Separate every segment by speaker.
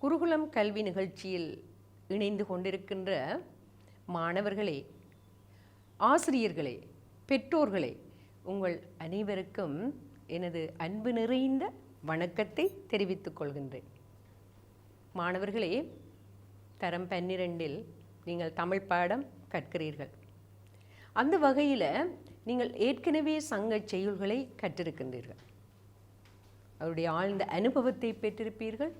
Speaker 1: குருகுலம் கல்வி நிகழ்ச்சியில் இணைந்து கொண்டிருக்கின்ற மாணவர்களே, ஆசிரியர்களே, பெற்றோர்களே, உங்கள் அனைவருக்கும் எனது அன்பு நிறைந்த வணக்கத்தை தெரிவித்துக் கொள்கின்றேன். மாணவர்களே, தரம் 12இல் நீங்கள் தமிழ் பாடம் கற்கிறீர்கள். அந்த வகையில் நீங்கள் ஏற்கனவே சங்கச் செய்யுள்களை கற்றிருக்கின்றீர்கள். அவருடைய ஆழ்ந்த அனுபவத்தை பெற்றிருப்பீர்கள்.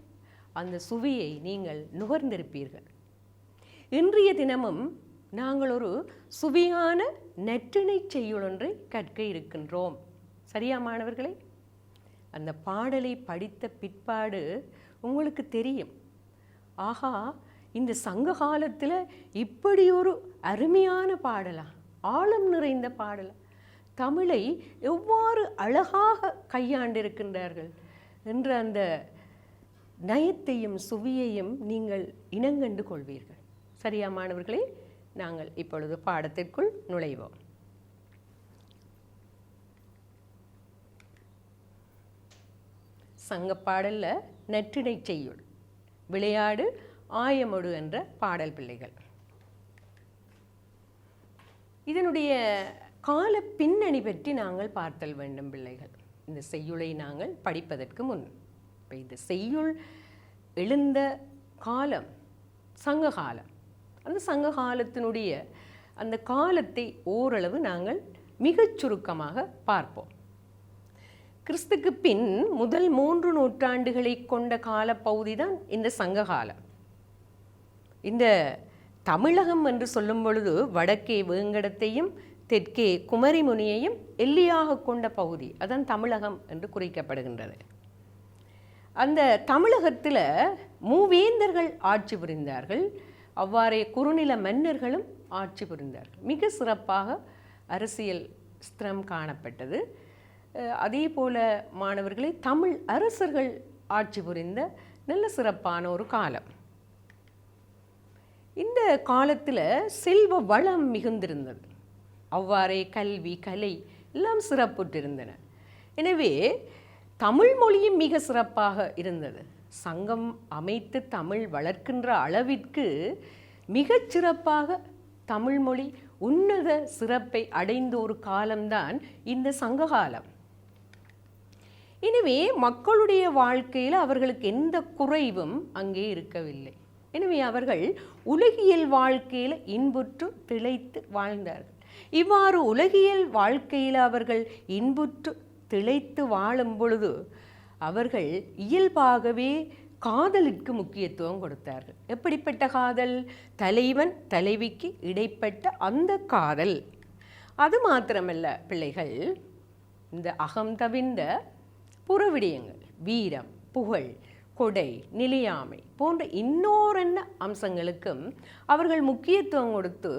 Speaker 1: அந்த சுவையை நீங்கள் நுகர்ந்திருப்பீர்கள். இன்றைய தினமும் நாங்கள் ஒரு சுவையான நற்றிணை செய்யுளொன்றை கற்க இருக்கின்றோம். சரியா மாணவர்களே? அந்த பாடலை படித்த பிற்பாடு உங்களுக்கு தெரியும், ஆஹா, இந்த சங்க காலத்தில் இப்படி ஒரு அருமையான பாடலா, ஆழம் நிறைந்த பாடலா, தமிழை எவ்வாறு அழகாக கையாண்டிருக்கின்றார்கள் என்ற அந்த நயத்தையும் சுவையையும் நீங்கள் இனங்கண்டு கொள்வீர்கள். சரியா மாணவர்களே? நாங்கள் இப்பொழுது பாடத்திற்குள் நுழைவோம். சங்கப்பாடலில் நற்றிணை செய்யுள் விளையாடு ஆயமொடு என்ற பாடல் பிள்ளைகள். இதனுடைய கால பின்னணி பற்றி நாங்கள் பார்த்தல் வேண்டும் பிள்ளைகள். இந்த செய்யுளை நாங்கள் படிப்பதற்கு முன், இப்போ இந்த செய்யுள் எழுந்த காலம் சங்க காலம். அந்த சங்க காலத்தினுடைய அந்த காலத்தை ஓரளவு நாங்கள் மிகச் சுருக்கமாக பார்ப்போம். கிறிஸ்துக்கு பின் முதல் 3 நூற்றாண்டுகளை கொண்ட காலப்பகுதி தான் இந்த சங்க காலம். இந்த தமிழகம் என்று சொல்லும் பொழுது வடக்கே வேங்கடத்தையும் தெற்கே குமரிமுனியையும் எல்லையாக கொண்ட பகுதி, அதான் தமிழகம் என்று குறிக்கப்படுகின்றது. அந்த தமிழகத்தில் மூவேந்தர்கள் ஆட்சி புரிந்தார்கள். அவ்வாறே குறுநில மன்னர்களும் ஆட்சி புரிந்தார்கள். மிக சிறப்பாக அரசியல் ஸ்திரம் காணப்பட்டது. அதே போல மாணவர்களை தமிழ் அரசர்கள் ஆட்சி புரிந்த நல்ல சிறப்பான ஒரு காலம். இந்த காலத்தில் செல்வ வளம் மிகுந்திருந்தது. அவ்வாறே கல்வி கலை எல்லாம் சிறப்புற்றிருந்தன. எனவே தமிழ் மொழியும் மிக சிறப்பாக இருந்தது. சங்கம் அமைத்து தமிழ் வளர்க்கின்ற அளவிற்கு மிகச் சிறப்பாக தமிழ் மொழி உன்னத சிறப்பை அடைந்த ஒரு காலம்தான் இந்த சங்க காலம். எனவே மக்களுடைய வாழ்க்கையில் அவர்களுக்கு எந்த குறைவும் அங்கே இருக்கவில்லை. எனவே அவர்கள் உலகியல் வாழ்க்கையில் இன்புற்று திளைத்து வாழ்ந்தார்கள். இவ்வாறு உலகியல் வாழ்க்கையில் அவர்கள் இன்புற்று திளைத்து வாழும் பொழுது அவர்கள் இயல்பாகவே காதலுக்கு முக்கியத்துவம் கொடுத்தார்கள். எப்படிப்பட்ட காதல்? தலைவன் தலைவிக்கு இடைப்பட்ட அந்த காதல். அது மாத்திரமல்ல பிள்ளைகள், இந்த அகம் தவிர்ந்த புறவிடயங்கள், வீரம், புகழ், கொடை, நிலையாமை போன்ற இன்னோரென்ன அம்சங்களுக்கும் அவர்கள் முக்கியத்துவம் கொடுத்து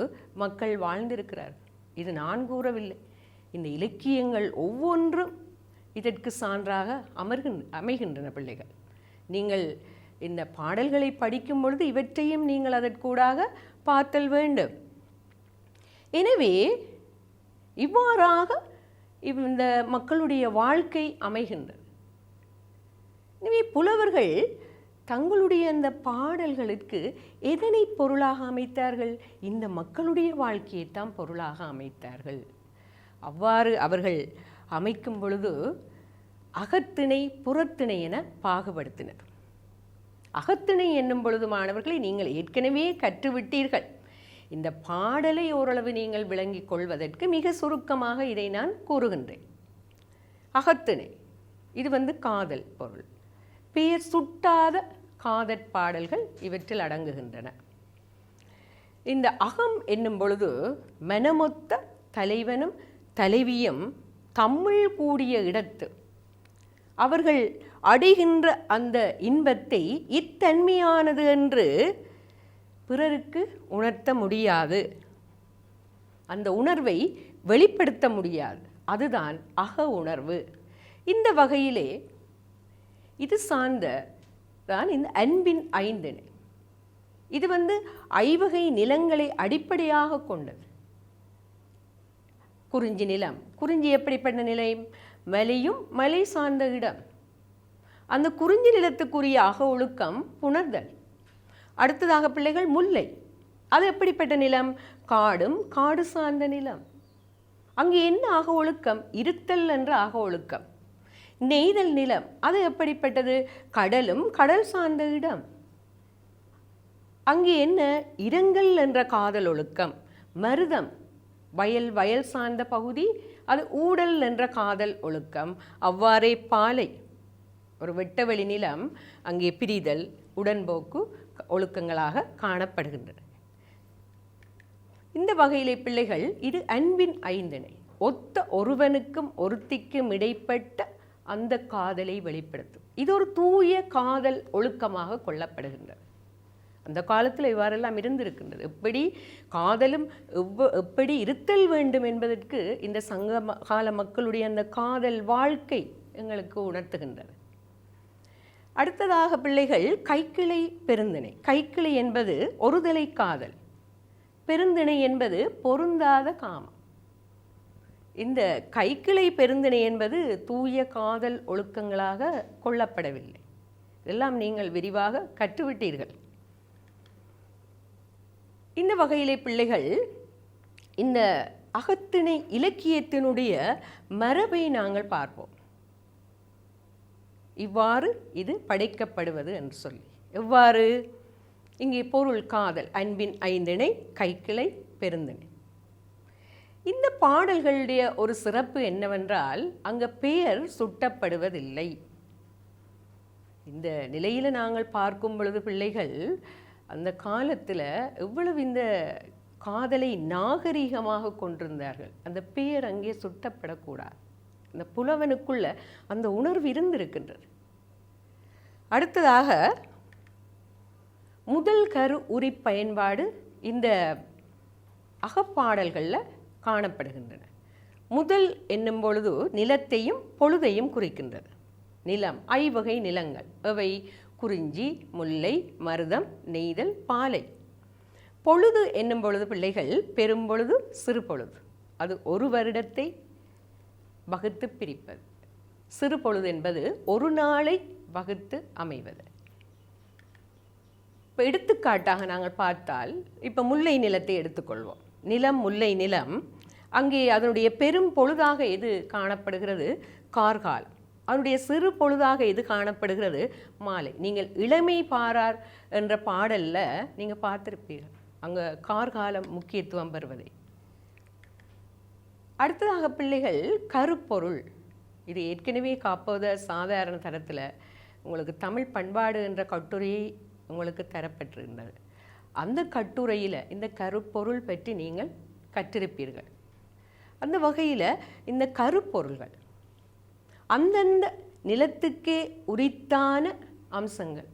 Speaker 1: மக்கள் வாழ்ந்திருக்கிறார்கள். இது நான் கூறவில்லை. இந்த இலக்கியங்கள் ஒவ்வொன்றும் இதற்கு சான்றாக அமைகின்றன பிள்ளைகள். நீங்கள் இந்த பாடல்களை படிக்கும் பொழுது இவற்றையும் நீங்கள் அதற்கூடாக பார்த்தல் வேண்டும். எனவே இவ்வாறாக இந்த மக்களுடைய வாழ்க்கை அமைகின்றது. எனவே புலவர்கள் தங்களுடைய அந்த பாடல்களுக்கு எதனை பொருளாக அமைத்தார்கள்? இந்த மக்களுடைய வாழ்க்கையைத்தான் பொருளாக அமைத்தார்கள். அவ்வாறு அவர்கள் அமைக்கும் பொழுது அகத்திணை புறத்திணை என பாகுபடுத்தினர். அகத்திணை என்னும் பொழுது மாணவர்களை நீங்கள் ஏற்கனவே கற்றுவிட்டீர்கள். இந்த பாடலை ஓரளவு நீங்கள் விளங்கிக் கொள்வதற்கு மிக சுருக்கமாக இதை நான் கூறுகின்றேன். அகத்திணை இது காதல் பொருள். பெயர் சுட்டாத காதற் பாடல்கள் இவற்றில் அடங்குகின்றன. இந்த அகம் என்னும் பொழுது மனமொத்த தலைவனும் தலைவியும் தமிழ் கூடிய இடத்து அவர்கள் அடைகின்ற அந்த இன்பத்தை இத்தன்மையானது என்று பிறருக்கு உணர்த்த முடியாது. அந்த உணர்வை வெளிப்படுத்த முடியாது. அதுதான் அக உணர்வு. இந்த வகையிலே இது சார்ந்த தான் இந்த அன்பின் ஐந்திணை. இது ஐவகை நிலங்களை அடிப்படையாக கொண்டது. குறிஞ்சி நிலம். குறிஞ்சி எப்படிப்பட்ட நிலம்? மலையும் மலை சார்ந்த இடம். அந்த குறிஞ்சி நிலத்துக்குரிய அக ஒழுக்கம் புணர்தல். அடுத்ததாக பிள்ளைகள் முல்லை. அது எப்படிப்பட்ட நிலம்? காடும் காடு சார்ந்த நிலம். அங்கே என்ன அக ஒழுக்கம்? இருத்தல் என்ற அக ஒழுக்கம். நெய்தல் நிலம் அது எப்படிப்பட்டது? கடலும் கடல் சார்ந்த இடம். அங்கே என்ன? இரங்கல் என்ற காதல் ஒழுக்கம். மருதம் வயல் சார்ந்த பகுதி, அது ஊடல் என்ற காதல் ஒழுக்கம். அவ்வாறே பாலை ஒரு வெட்டவெளி நிலம், அங்கே பிரிதல் உடன்போக்கு ஒழுக்கங்களாக காணப்படுகின்றன. இந்த வகையிலே பிள்ளைகள் இது அன்பின் ஐந்திணை. ஒத்த ஒருவனுக்கும் ஒருத்திக்கும் இடைப்பட்ட அந்த காதலை வெளிப்படுத்தும். இது ஒரு தூய காதல் ஒழுக்கமாக கொள்ளப்படுகின்றது. அந்த காலத்தில் இவ்வாறெல்லாம் இருந்திருக்கின்றது. எப்படி காதலும் எப்படி இருத்தல் வேண்டும் என்பதற்கு இந்த சங்க கால மக்களுடைய அந்த காதல் வாழ்க்கை எங்களுக்கு உணர்த்துகின்றது. அடுத்ததாக பிள்ளைகள் கைக்கிளை பெருந்திணை. கைக்கிளை என்பது ஒருதலை காதல், பெருந்திணை என்பது பொருந்தாத காமம். இந்த கைக்கிளை பெருந்திணை என்பது தூய காதல் ஒழுக்கங்களாக கொள்ளப்படவில்லை. இதெல்லாம் நீங்கள் விரிவாக கற்றுவிட்டீர்கள். இந்த வகையிலே பிள்ளைகள் இந்த அகத்திணை இலக்கியத்தினுடைய மரபை நாங்கள் பார்ப்போம். இவ்வாறு இது படைக்கப்படுவது என்று சொல்லி, எவ்வாறு? இங்கே பொருள் காதல், அன்பின் ஐந்திணை, கைக்கிளை பெருந்திணை. இந்த பாடல்களுடைய ஒரு சிறப்பு என்னவென்றால் அங்கே பெயர் சுட்டப்படுவதில்லை. இந்த நிலையில் நாங்கள் பார்க்கும் பொழுது பிள்ளைகள் அந்த காலத்தில் எவ்வளவு இந்த காதலை நாகரீகமாக கொண்டிருந்தார்கள். அந்த பெயர் அங்கே சுட்டப்படக்கூடாது. அந்த புலவனுக்குள்ள அந்த உணர்வு இருந்திருக்கின்றது. அடுத்ததாக முதல் கரு உரி பயன்பாடு இந்த அகப்பாடல்களில் காணப்படுகின்றன. முதல் என்னும் பொழுது நிலத்தையும் பொழுதையும் குறிக்கின்றது. நிலம் ஐவகை நிலங்கள் அவை குறிஞ்சி, முல்லை, மருதம், நெய்தல், பாலை. பொழுது என்னும் பொழுது பிள்ளைகள் பெரும்பொழுது சிறு பொழுது, அது ஒரு வருடத்தை வகுத்து பிரிப்பது. சிறு பொழுது என்பது ஒரு நாளை வகுத்து அமைவது. இப்போ எடுத்துக்காட்டாக நாங்கள் பார்த்தால், இப்போ முல்லை நிலத்தை எடுத்துக்கொள்வோம். நிலம் முல்லை நிலம், அங்கே அதனுடைய பெரும் பொழுதாக எது காணப்படுகிறது? கார்காலம். அதனுடைய சிறு பொழுதாக எது காணப்படுகிறது? மாலை. நீங்கள் இளமை பாரார் என்ற பாடலில் நீங்கள் பார்த்துருப்பீர்கள் அங்கே கார்காலம் முக்கியத்துவம் பெறுவதை. அடுத்ததாக பிள்ளைகள் கருப்பொருள். இது ஏற்கனவே காப்போத சாதாரண தரத்தில் உங்களுக்கு தமிழ் பண்பாடு என்ற கட்டுரையை உங்களுக்கு தரப்பட்டிருந்தது. அந்த கட்டுரையில் இந்த கருப்பொருள் பற்றி நீங்கள் கற்றிருப்பீர்கள். அந்த வகையில் இந்த கருப்பொருள்கள் அந்தந்த நிலத்துக்கே உரித்தான அம்சங்கள்.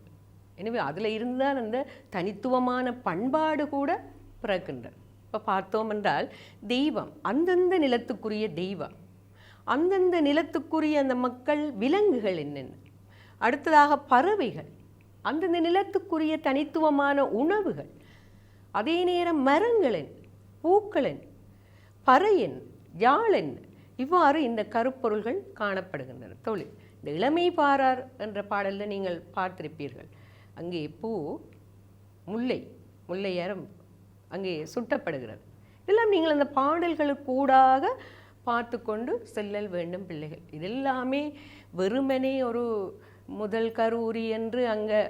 Speaker 1: எனவே அதில் இருந்தால் அந்த தனித்துவமான பண்பாடு கூட பிறக்கின்றது. இப்போ பார்த்தோம் என்றால் தெய்வம், அந்தந்த நிலத்துக்குரிய தெய்வம், அந்தந்த நிலத்துக்குரிய அந்த மக்கள் விலங்குகள் என்னென்ன. அடுத்ததாக பறவைகள், அந்தந்த நிலத்துக்குரிய தனித்துவமான உணவுகள். அதே நேரம் மரங்களின், பூக்களின், பறையின், யாழின், இவ்வாறு இந்த கருப்பொருள்கள் காணப்படுகின்றன. தொழில் இந்த இளமை பாரார் என்ற பாடலில் நீங்கள் பார்த்திருப்பீர்கள். அங்கே பூ, முல்லையரம் அங்கே சுட்டப்படுகிறது. இதெல்லாம் நீங்கள் அந்த பாடல்களுக்கூடாக பார்த்து கொண்டு செல்லல் வேண்டும் பிள்ளைகள். இதெல்லாமே வெறுமனே ஒரு முதல் கருவுரி என்று அங்கே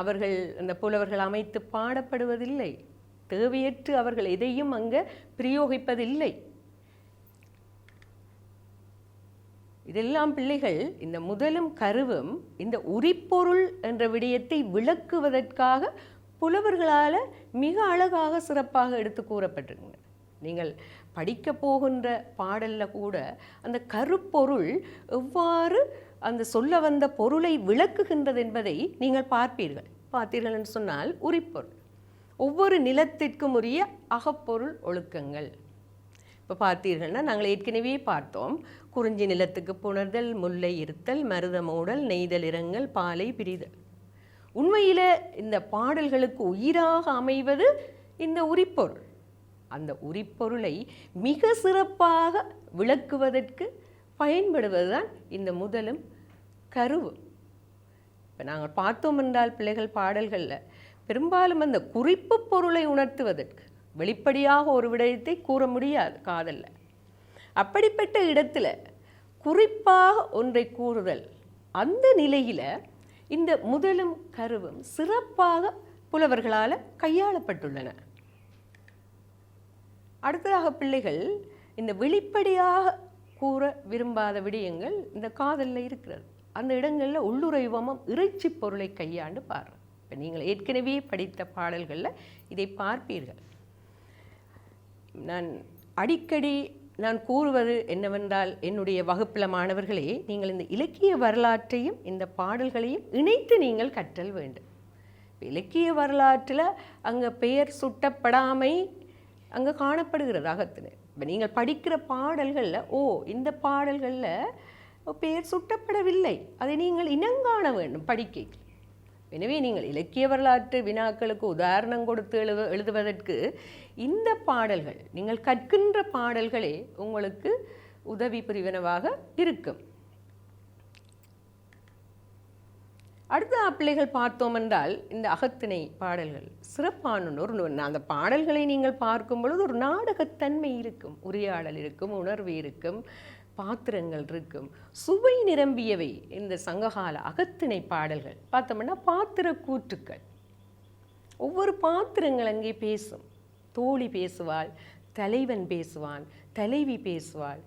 Speaker 1: அவர்கள் அந்த புலவர்கள் அமைத்து பாடப்படுவதில்லை. தேவையற்று அவர்கள் எதையும் அங்கே பிரயோகிப்பதில்லை. இதெல்லாம் பிள்ளைகள் இந்த முதலும் கருவும் இந்த உரிப்பொருள் என்ற விடயத்தை விளக்குவதற்காக புலவர்களால் மிக அழகாக சிறப்பாக எடுத்து கூறப்பட்டிருக்கின்றன. நீங்கள் படிக்க போகின்ற பாடலில் கூட அந்த கருப்பொருள் எவ்வாறு அந்த சொல்ல வந்த பொருளை விளக்குகின்றது என்பதை நீங்கள் பார்த்தீர்கள் என்று சொன்னால் உரிப்பொருள் ஒவ்வொரு நிலத்திற்கும் உரிய அகப்பொருள் ஒழுக்கங்கள். இப்போ பார்த்தீர்கள்னா நாங்கள் ஏற்கனவே பார்த்தோம். குறிஞ்சி நிலத்துக்கு புணர்தல், முல்லை இருத்தல், மருத மூடல், நெய்தல் இரங்கல், பாலை பிரிதல். உண்மையில் இந்த பாடல்களுக்கு உயிராக அமைவது இந்த உரிப்பொருள். அந்த உரிப்பொருளை மிக சிறப்பாக விளக்குவதற்கு பயன்படுவதுதான் இந்த முதலும் கருவும். இப்போ நாங்கள் பார்த்தோம் என்றால் பிள்ளைகள் பாடல்களில் பெரும்பாலும் அந்த குறிப்பு பொருளை உணர்த்துவதற்கு வெளிப்படையாக ஒரு விடயத்தை கூற முடியாது காதலில். அப்படிப்பட்ட இடத்துல குறிப்பாக ஒன்றை கூறுதல், அந்த நிலையில் இந்த முதலும் கருவும் சிறப்பாக புலவர்களால் கையாளப்பட்டுள்ளன. அடுத்ததாக பிள்ளைகள் இந்த வெளிப்படையாக கூற விரும்பாத விடயங்கள் இந்த காதலில் இருக்கிறது. அந்த இடங்களில் உள்ளுறைவமும் இறைச்சி பொருளை கையாண்டு பாரு. இப்போ நீங்கள் ஏற்கனவே படித்த பாடல்களில் இதை பார்ப்பீர்கள். அடிக்கடி நான் கூறுவது என்னவென்றால், என்னுடைய வகுப்பில் மாணவர்களே, நீங்கள் இந்த இலக்கிய வரலாற்றையும் இந்த பாடல்களையும் இணைத்து நீங்கள் கற்றல் வேண்டும். இலக்கிய வரலாற்றில் அங்கே பெயர் சுட்டப்படாமை அங்கே காணப்படுகிறது அகத்தினர். இப்போ நீங்கள் படிக்கிற பாடல்களில் இந்த பாடல்களில் பெயர் சுட்டப்படவில்லை, அதை நீங்கள் இனங்காண வேண்டும் படிக்க. எனவே நீங்கள் இலக்கிய வரலாற்று வினாக்களுக்கு உதாரணம் கொடுத்து எழுதுவதற்கு இந்த பாடல்கள், நீங்கள் கற்கின்ற பாடல்களே உங்களுக்கு உதவி புரிவனவாக இருக்கும். அடுத்த பிள்ளைகள் பார்த்தோம் என்றால், இந்த அகத்திணை பாடல்கள் சிறப்பான அந்த பாடல்களை நீங்கள் பார்க்கும் பொழுது ஒரு நாடகத்தன்மை இருக்கும், உரையாடல் இருக்கும், உணர்வு இருக்கும், பாத்திரங்கள் இருக்கும், சுவை நிரம்பியவை. இந்த சங்ககால அகத்திணை பாடல்கள் பார்த்தோம்னா பாத்திர கூற்றுக்கள், ஒவ்வொரு பாத்திரங்கள் அங்கே பேசும். தோழி பேசுவாள், தலைவன் பேசுவான், தலைவி பேசுவாள்,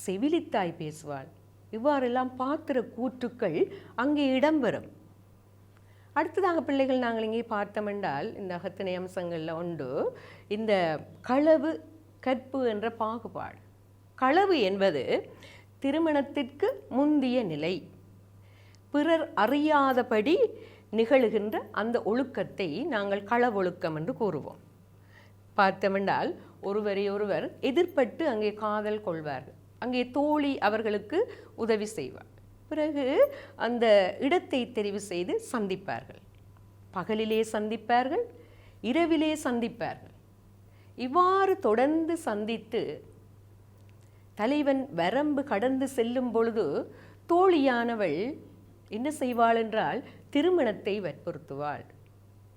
Speaker 1: செவிலித்தாய் பேசுவாள். இவ்வாறெல்லாம் பாத்திர கூற்றுக்கள் அங்கே இடம்பெறும். அடுத்ததாக பிள்ளைகள் நாங்கள் இங்கே பார்த்தோமென்றால், இந்த அகத்திணை அம்சங்களில் உண்டு இந்த களவு கற்பு என்ற பாகுபாடு. களவு என்பது திருமணத்திற்கு முந்திய நிலை, பிறர் அறியாதபடி நிகழுகின்ற அந்த ஒழுக்கத்தை நாங்கள் களவொழுக்கம் என்று கூறுவோம். பார்த்தோமென்றால், ஒருவரை ஒருவர் எதிர்பட்டு அங்கே காதல் கொள்வார்கள். அங்கே தோழி அவர்களுக்கு உதவி செய்வார். பிறகு அந்த இடத்தை தெரிவு செய்து சந்திப்பார்கள். பகலிலே சந்திப்பார்கள், இரவிலே சந்திப்பார்கள். இவ்வாறு தொடர்ந்து சந்தித்து தலைவன் வரம்பு கடந்து செல்லும் பொழுது தோழியானவள் என்ன செய்வாள் என்றால் திருமணத்தை வற்புறுத்துவாள்.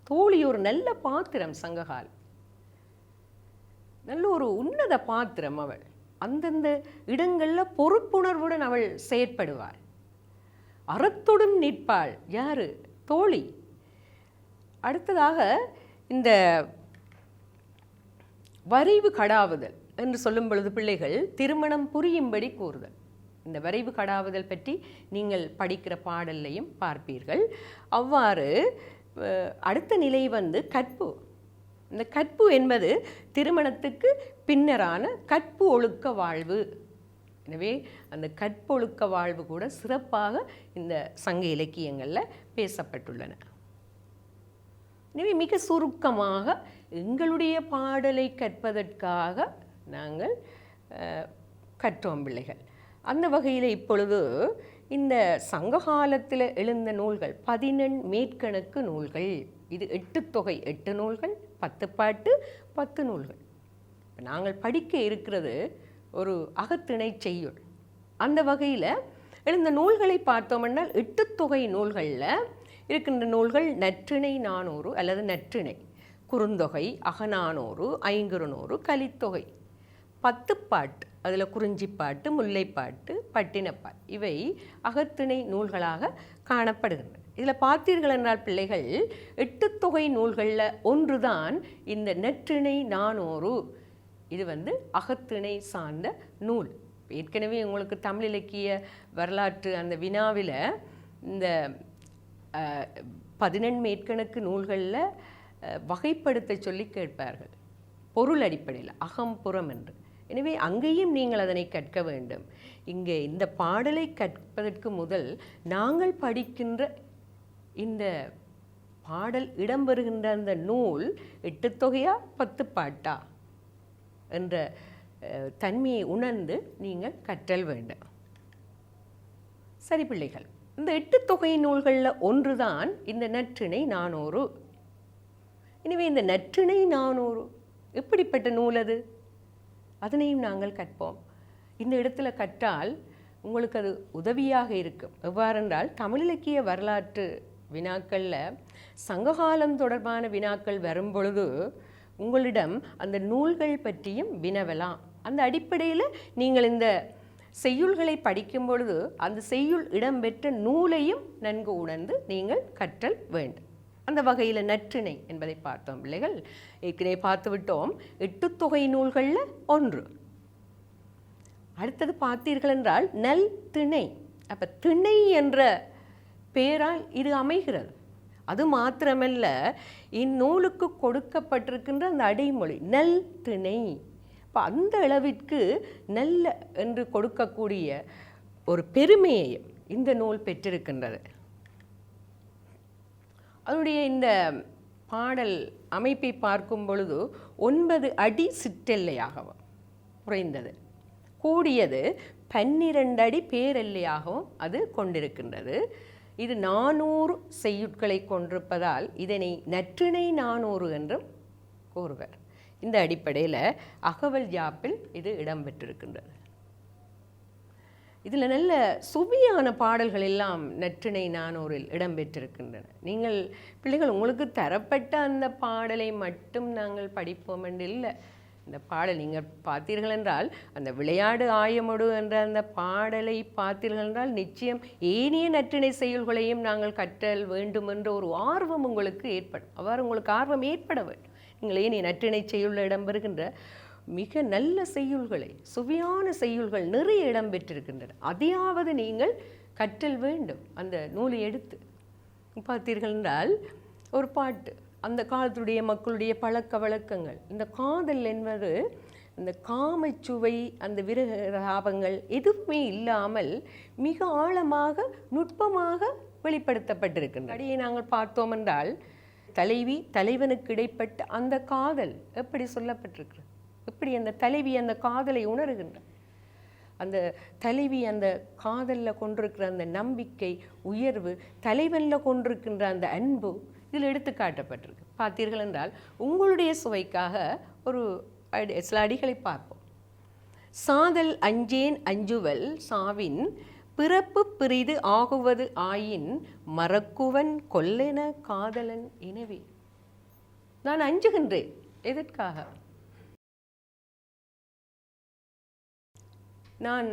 Speaker 1: தோழி ஒரு நல்ல பாத்திரம், சங்ககால் நல்ல ஒரு உன்னத பாத்திரம். அவள் அந்தந்த இடங்களில் பொறுப்புணர்வுடன் அவள் செயற்படுவாள், அறத்துடன் நிற்பாள். யாரு? தோழி. அடுத்ததாக இந்த வரைவு கடாவுதல் என்று சொல்லும் பொழுது பிள்ளைகள் திருமணம் புரியும்படி கூறுதல். இந்த வரைவு கடாவுதல் பற்றி நீங்கள் படிக்கிற பாடல்லையும் பார்ப்பீர்கள். அவ்வாறு அடுத்த நிலை கற்பு. இந்த கற்பு என்பது திருமணத்துக்கு பின்னரான கற்பு ஒழுக்க வாழ்வு. எனவே அந்த கற்பொழுக்க வாழ்வு கூட சிறப்பாக இந்த சங்க இலக்கியங்களில் பேசப்பட்டுள்ளன. எனவே மிக சுருக்கமாக எங்களுடைய பாடலை கற்பதற்காக நாங்கள் கற்றோம் பிள்ளைகள். அந்த வகையில் இப்பொழுது இந்த சங்ககாலத்தில் எழுந்த நூல்கள் 11 மேற்கணக்கு நூல்கள். இது 8 தொகை, 8 நூல்கள், 10 பாட்டு, 10 நூல்கள். நாங்கள் படிக்க இருக்கிறது ஒரு அகத்திணை செய்யுள். அந்த வகையில் எழுந்த நூல்களை பார்த்தோம்னால் 8 தொகை நூல்களில் இருக்கின்ற நூல்கள் நற்றிணை 400 அல்லது நற்றிணை, குறுந்தொகை, அகநானூறு, ஐங்குறுநூறு, கலித்தொகை, 10 பாட்டு, அதில் குறிஞ்சிப்பாட்டு, முல்லைப்பாட்டு, பட்டினப்பாட்டு, இவை அகத்திணை நூல்களாக காணப்படுகின்றன. இதில் பார்த்தீர்கள் என்றால் பிள்ளைகள் 8 தொகை நூல்களில் ஒன்றுதான் இந்த நற்றிணை 400. இது அகத்திணை சார்ந்த நூல். ஏற்கனவே உங்களுக்கு தமிழ் இலக்கிய வரலாற்று அந்த வினாவில் இந்த 11 மேற்கணக்கு நூல்களில் வகைப்படுத்த சொல்லி கேட்பார்கள், பொருள் அடிப்படையில், அகம் புறம் என்று. எனவே அங்கேயும் நீங்கள் அதனை கற்க வேண்டும். இங்கே இந்த பாடலை கற்பதற்கு முதல் நாங்கள் படிக்கின்ற இந்த பாடல் இடம்பெறுகின்ற அந்த நூல் 8 தொகையா 10 பாட்டா என்ற தன்மையை உணர்ந்து நீங்கள் கற்றல் வேண்டும். சரி பிள்ளைகள், இந்த 8 தொகை நூல்களில் ஒன்றுதான் இந்த நற்றிணை 400. எனவே இந்த நற்றிணை 400 எப்படிப்பட்ட நூல் அது? அதனையும் நாங்கள் கற்போம். இந்த இடத்துல கற்றால் உங்களுக்கு அது உதவியாக இருக்கும். எவ்வாறென்றால் தமிழ் இலக்கிய வரலாற்று வினாக்களில் சங்ககாலம் தொடர்பான வினாக்கள் வரும்பொழுது உங்களிடம் அந்த நூல்கள் பற்றியும் வினவலாம். அந்த அடிப்படையில் நீங்கள் இந்த செய்யுள்களை படிக்கும் பொழுது அந்த செய்யுள் இடம்பெற்ற நூலையும் நன்கு உணர்ந்து நீங்கள் கற்றல் வேண்டும். அந்த வகையில் நற்றிணை என்பதை பார்த்தோம் பிள்ளைகள். ஏற்கனவே பார்த்து விட்டோம். 8 தொகை நூல்களில் ஒன்று. அடுத்தது பார்த்தீர்கள் என்றால் நல் திணை. அப்போ திணை என்ற பெயரால் இது அமைகிறது. அது மாத்திரமல்ல, இந்நூலுக்கு கொடுக்கப்பட்டிருக்கின்ற அந்த அடைமொழி நல் திணை. இப்போ அந்த அளவிற்கு நல்ல என்று கொடுக்கக்கூடிய ஒரு பெருமையையும் இந்த நூல் பெற்றிருக்கின்றது. அதனுடைய இந்த பாடல் அமைப்பை பார்க்கும் பொழுது 9 அடி சிற்றெல்லையாகவும் குறைந்தது, கூடியது 12 அடி பேரெல்லையாகவும் அது கொண்டிருக்கின்றது. இது 400 செய்யுட்களை கொண்டிருப்பதால் இதனை நற்றிணை 400 என்றும் கூறுவர். இந்த அடிப்படையில் அகவல் யாப்பில் இது இடம்பெற்றிருக்கின்றது. இதில் நல்ல சுவையான பாடல்கள் எல்லாம் நற்றிணை 400இல் இடம்பெற்றிருக்கின்றன. நீங்கள் பிள்ளைகள் உங்களுக்கு தரப்பட்ட அந்த பாடலை மட்டும் நாங்கள் படிப்போம் என்று இல்லை. இந்த பாடல் நீங்கள் பார்த்தீர்கள் என்றால் அந்த விளையாடு ஆயமொடு என்ற அந்த பாடலை பார்த்தீர்கள் என்றால் நிச்சயம் ஏனைய நற்றிணை செய்யுள்களையும் நாங்கள் கற்றல் வேண்டும் என்ற ஒரு ஆர்வம் உங்களுக்கு ஏற்படும். அவ்வாறு உங்களுக்கு ஆர்வம் ஏற்பட வேண்டும். நீங்கள் ஏனைய நற்றிணை செய்யுளில் இடம்பெறுகின்ற மிக நல்ல செய்யுள்களை, சுவையான செய்யுள்கள் நிறைய இடம்பெற்றிருக்கின்றன. அதையாவது நீங்கள் கற்றல் வேண்டும். அந்த நூலை எடுத்து பார்த்தீர்கள் என்றால் ஒரு பாட்டு, அந்த காலத்துடைய மக்களுடைய பழக்க வழக்கங்கள், இந்த காதல் என்பது அந்த காமச்சுவை, அந்த விரகாபங்கள் எதுவுமே இல்லாமல் மிக ஆழமாக நுட்பமாக வெளிப்படுத்தப்பட்டிருக்கின்றன. அப்படியே நாங்கள் பார்த்தோம் என்றால் தலைவி தலைவனுக்கு இடைப்பட்ட அந்த காதல் எப்படி சொல்லப்பட்டிருக்கிறது, எப்படி அந்த தலைவி அந்த காதலை உணர்கின்றார், அந்த தலைவி அந்த காதலில் கொண்டிருக்கிற அந்த நம்பிக்கை உயர்வு, தலைவனில் கொண்டிருக்கின்ற அந்த அன்பு இதில் எடுத்து காட்டப்பட்டிருக்கு. பார்த்தீர்கள் என்றால் உங்களுடைய சுவைக்காக ஒரு சில அடிகளை பார்ப்போம். சாதல் அஞ்சேன் அஞ்சுவல் சாவின் பிறப்பு பிரிது ஆகுவது ஆயின் மறக்குவன் கொல்லென காதலன் எனவே. நான் அஞ்சுகின்றேன். எதற்காக? நான்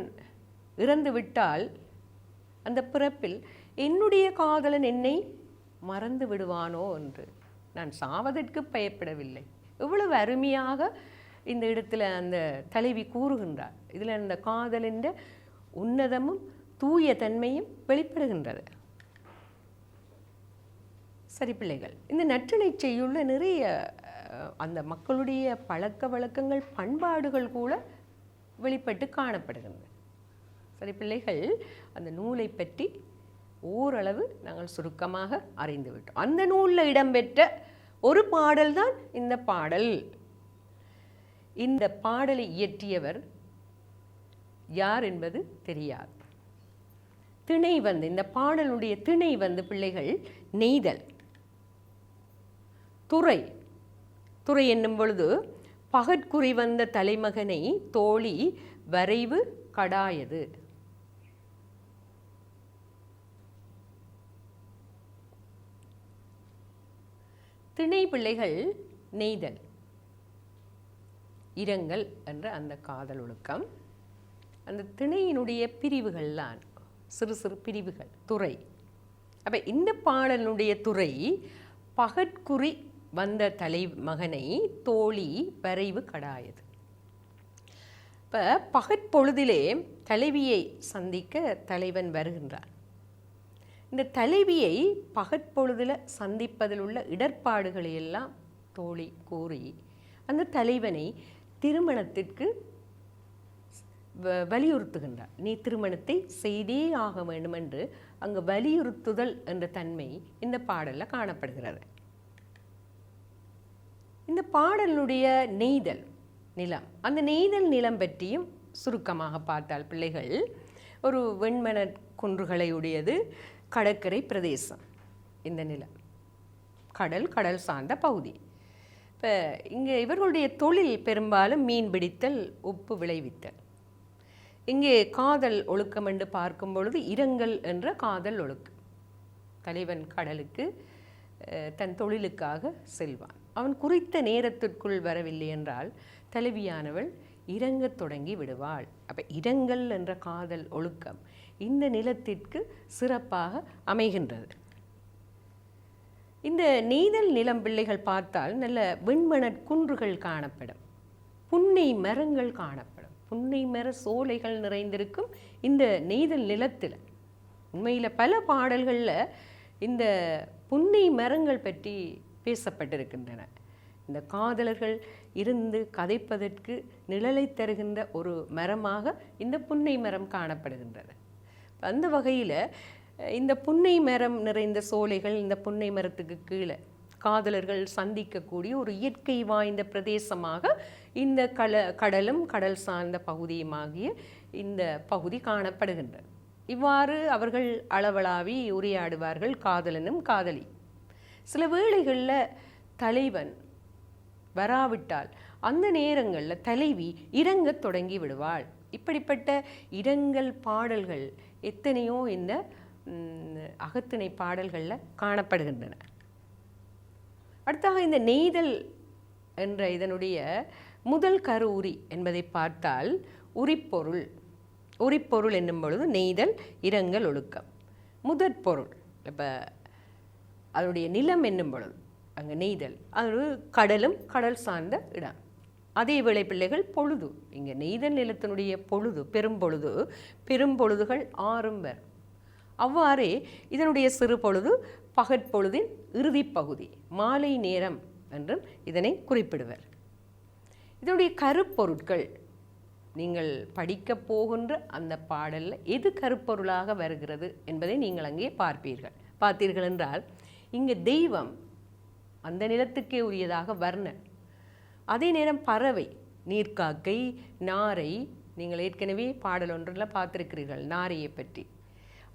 Speaker 1: இறந்துவிட்டால் அந்த பிறப்பில் என்னுடைய காதலன் என்னை மறந்து விடுவானோ என்று நான் சாவதற்கு பயப்படவில்லை. எவ்வளவு அருமையாக இந்த இடத்துல அந்த தலைவி கூறுகின்றார். இதில் அந்த காதலின் உன்னதமும் தூய தன்மையும் வெளிப்படுகின்றது. சரி பிள்ளைகள், இந்த நற்றிணை செய்யுள்ள நிறைய அந்த மக்களுடைய பழக்க வழக்கங்கள், பண்பாடுகள் கூட வெளிப்பட்டு காணப்படுகின்றன. சரி பிள்ளைகள், அந்த நூலை பற்றி ஓரளவு நாங்கள் சுருக்கமாக அறிந்துவிட்டோம். அந்த நூலில் இடம்பெற்ற ஒரு பாடல் தான் இந்த பாடல். இந்த பாடலை இயற்றியவர் யார் என்பது தெரியாது. திணை இந்த பாடலுடைய திணை பிள்ளைகள் நெய்தல். துறை என்னும் பொழுது பகற்குறி வந்த தலைமகனை தோழி வரைவு கடாயது. திணை பிள்ளைகள் நெய்தல், இரங்கல் என்ற அந்த காதல் ஒழுக்கம். அந்த திணையினுடைய பிரிவுகள்லாம் சிறு சிறு பிரிவுகள், துறை. அப்போ இந்த பாடலுடைய துறை பகற்குறி வந்த தலைமகனை தோழி வரைவு கடாயது. இப்போ பகற்பொழுதிலே தலைவியை சந்திக்க தலைவன் வருகின்றான். இந்த தலைவியை பகற்பொழுதில் சந்திப்பதில் உள்ள இடர்பாடுகளை எல்லாம் தோழி கூறி அந்த தலைவனை திருமணத்திற்கு வலியுறுத்துகின்றார். நீ திருமணத்தை செய்தே ஆக வேண்டும் என்று அங்கு வலியுறுத்துதல் என்ற தன்மை இந்த பாடலில் காணப்படுகிறது. இந்த பாடலுடைய நெய்தல் நிலம், அந்த நெய்தல் நிலம் பற்றியும் சுருக்கமாக பார்த்தால் பிள்ளைகள், ஒரு வெண்மண குன்றுகளை உடையது, கடற்கரை பிரதேசம். இந்த நிலம் கடல் சார்ந்த பகுதி. இப்போ இங்கே இவர்களுடைய தொழில் பெரும்பாலும் மீன் பிடித்தல், உப்பு விளைவித்தல். இங்கே காதல் ஒழுக்கம் என்று பார்க்கும் பொழுது இரங்கல் என்ற காதல் ஒழுக்கம். தலைவன் கடலுக்கு தன் தொழிலுக்காக செல்வான். அவன் குறித்த நேரத்திற்குள் வரவில்லை என்றால் தலைவியானவள் இறங்கத் தொடங்கி விடுவாள். அப்போ இரங்கல் என்ற காதல் ஒழுக்கம் இந்த நிலத்திற்கு சிறப்பாக அமைகின்றது. இந்த நெய்தல் நிலம் பிள்ளைகள் பார்த்தால் நல்ல வெண்மணற் குன்றுகள் காணப்படும், புன்னை மரங்கள் காணப்படும், புன்னை மர சோலைகள் நிறைந்திருக்கும் இந்த நெய்தல் நிலத்தில். உண்மையில் பல பாடல்களில் இந்த புன்னை மரங்கள் பற்றி பேசப்பட்டிருக்கின்றன. இந்த காதலர்கள் இருந்து கதைப்பதற்கு நிழலை தருகின்ற ஒரு மரமாக இந்த புன்னை மரம் காணப்படுகின்றது. அந்த வகையில் இந்த புன்னை மரம் நிறைந்த சோலைகள், இந்த புன்னை மரத்துக்கு கீழே காதலர்கள் சந்திக்கக்கூடிய ஒரு இயற்கை வாய்ந்த பிரதேசமாக இந்த கடலும் கடல் சார்ந்த பகுதியுமாகிய இந்த பகுதி காணப்படுகின்றது. இவ்வாறு அவர்கள் அளவளாவி உரையாடுவார்கள், காதலனும் காதலி. சில வேளைகளில் தலைவன் வராவிட்டால் அந்த நேரங்களில் தலைவி இறங்கத் தொடங்கி விடுவாள். இப்படிப்பட்ட இரங்கல் பாடல்கள் எத்தனையோ இந்த அகத்திணை பாடல்களில் காணப்படுகின்றன. அடுத்தாக இந்த நெய்தல் என்ற இதனுடைய முதல் கருவுரி என்பதை பார்த்தால் உரிப்பொருள். உரிப்பொருள் என்னும் பொழுது நெய்தல் இரங்கல் ஒழுக்கம். முதற் பொருள் இப்போ அதனுடைய நிலம் என்னும் பொழுது அங்கே நெய்தல் அது கடலும் கடல் சார்ந்த இடம். அதே வேளை பிள்ளைகள் பொழுது, இங்கே நெய்தல் நிலத்தினுடைய பொழுது பெரும்பொழுதுகள் 6 வரும். அவ்வாறே இதனுடைய சிறு பொழுது பகற்பொழுதின் இறுதிப்பகுதி மாலை நேரம் என்றும் இதனை குறிப்பிடுவர். இதனுடைய கருப்பொருட்கள் நீங்கள் படிக்கப் போகின்ற அந்த பாடலில் எது கருப்பொருளாக வருகிறது என்பதை நீங்கள் அங்கே பார்த்தீர்கள் என்றால் இங்கே தெய்வம் அந்த நிலத்துக்கே உரியதாக வர்ணன், அதே நேரம் பறவை நீர்க்காக்கை, நாரை, நீங்கள் ஏற்கனவே பாடல் ஒன்றில் பார்த்திருக்கிறீர்கள் நாரையை பற்றி.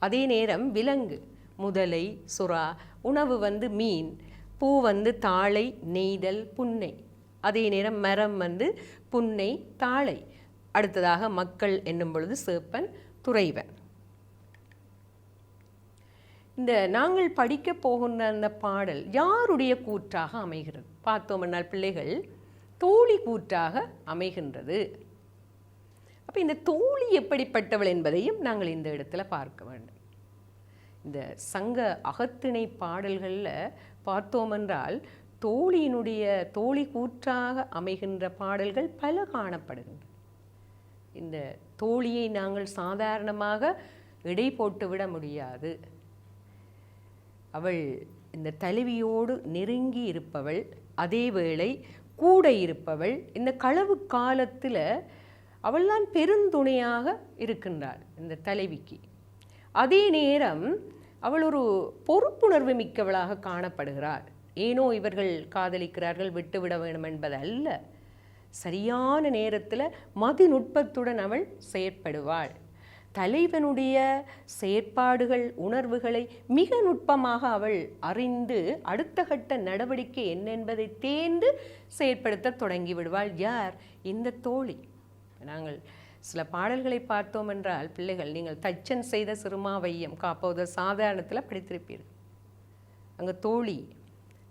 Speaker 1: அதே நேரம் விலங்கு முதலை, சுறா, உணவு மீன், பூ தாழை, நெய்தல், புன்னை. அதே நேரம் மரம் புன்னை, தாழை. அடுத்ததாக மக்கள் என்னும் பொழுது சேப்பன், துறைவன். இந்த நாங்கள் படிக்க போகின்ற அந்த பாடல் யாருடைய கூற்றாக அமைகிறது பார்த்தோம் என்றால் பிள்ளைகள் தோழி கூற்றாக அமைகின்றது. அப்போ இந்த தோழி எப்படிப்பட்டவள் என்பதையும் நாங்கள் இந்த இடத்துல பார்க்க வேண்டும். இந்த சங்க அகத்திணை பாடல்களில் பார்த்தோம் என்றால் தோழி கூற்றாக அமைகின்ற பாடல்கள் பல காணப்படுகின்றன. இந்த தோழியை நாங்கள் சாதாரணமாக எடை போட்டுவிட முடியாது. அவள் இந்த தலைவியோடு நெருங்கி இருப்பவள், அதே வேளை கூட இருப்பவள். இந்த களவு காலத்தில் அவள்தான் பெருந்துணையாக இருக்கின்றாள் இந்த தலைவிக்கு. அதே நேரம் அவள் ஒரு பொறுப்புணர்வு மிக்கவளாக காணப்படுகிறாள். ஏனோ இவர்கள் காதலிக்கிறார்கள் விட்டுவிட வேண்டும் என்பது அல்ல, சரியான நேரத்தில் மதிநுட்பத்துடன் அவள் செயற்படுவாள். தலைவனுடைய செயற்பாடுகள், உணர்வுகளை மிக நுட்பமாக அவள் அறிந்து அடுத்த கட்ட நடவடிக்கை என்ன என்பதை தேர்ந்து செயற்படுத்த தொடங்கி விடுவாள். யார்? இந்த தோழி. நாங்கள் சில பாடல்களை பார்த்தோம் என்றால் பிள்ளைகள் நீங்கள் தச்சன் செய்த சிறுமாவையம் காப்போது சாதாரணத்தில் படித்திருப்பீர்கள். அங்கே தோழி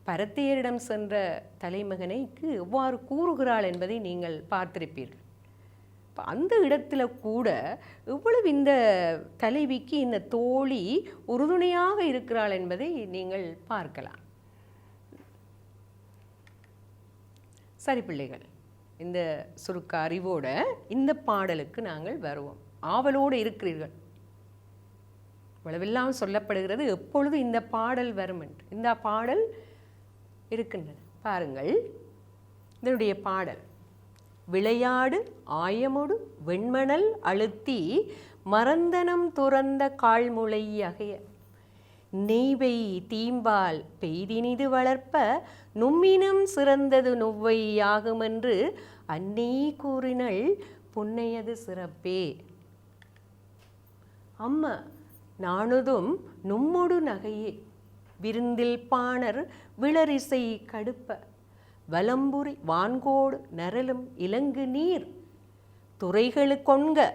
Speaker 1: பரத்தையரிடம் சென்ற தலைமகனைக்கு எவ்வாறு கூறுகிறாள் என்பதை நீங்கள் பார்த்திருப்பீர்கள். அந்த இடத்துல கூட இவ்வளவு இந்த தலைவிக்கு இந்த தோழி உறுதுணையாக இருக்கிறாள் என்பதை நீங்கள் பார்க்கலாம். சரி பிள்ளைகள், இந்த சுருக்க அறிவோட இந்த பாடலுக்கு நாங்கள் வருவோம். ஆவலோடு இருக்கிறீர்கள். இவ்வளவெல்லாம் சொல்லப்படுகிறது எப்பொழுது இந்த பாடல் வரும் என்று. இந்த பாடல் இருக்கின்றன பாருங்கள். இதனுடைய பாடல் விளையாடு ஆயமொடு வெண்மணல் அழுத்தி மறந்தனம் துறந்த கால்முளை அகைய நெய்வை தீம்பால் பெய்தினிது வளர்ப்ப நும்மினம் சிறந்தது நொவ்வை யாகுமென்று அன்னை கூறினள் புன்னையது சிறப்பே. அம்மா நாணுதும் நும்மொடு நகையே விருந்தில் பாணர் விளரிசை கடுப்ப வலம்புரி வான்கோடு நரலும் இலங்கு நீர் துறைகளு கொண்க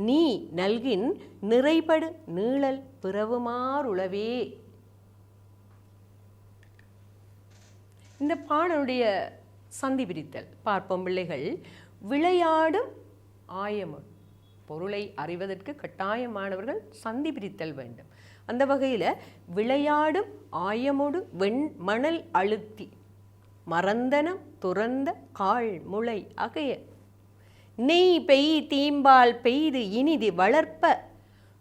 Speaker 1: நீ நல்கின் நிறைபடு நீழல் பிறவுமாறுளவே இந்த பாடலுடைய சந்தி பிரித்தல் பார்ப்போம் பிள்ளைகள். விளையாடும் ஆயமும், பொருளை அறிவதற்கு கட்டாயமானவர்கள் சந்தி பிரித்தல் வேண்டும். அந்த வகையில் விளையாடும் ஆயமோடு மணல் அழுத்தி மறந்தனம் துறந்த கால் முளை அகைய நெய் பெய் தீம்பால் பெய்து இனிது வளர்ப்ப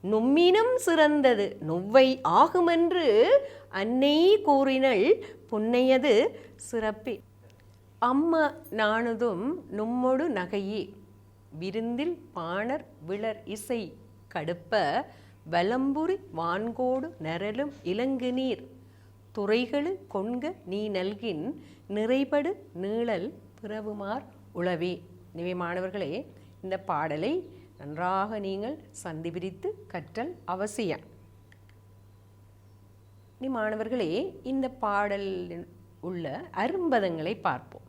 Speaker 1: நும்மினம் சிறந்தது நொவ்வை ஆகுமென்று அன்னை கூறினள் புன்னையது சிறப்பே. அம்ம நாணுதும் நும்மொடு நகையே விருந்தில் பாணர் விளர் இசை கடுப்ப வலம்புரி வான்கோடு நரலும் இலங்கு நீர் துறைகளு கொண்க நீ நல்கின் நிறைபடு நீழல் பிறவுமார் உளவே. எனவே மாணவர்களே, இந்த பாடலை நன்றாக நீங்கள் சந்தி பிரித்து கற்றல் அவசியம். நீ மாணவர்களே, இந்த பாடலில் உள்ள அரும்பதங்களை பார்ப்போம்.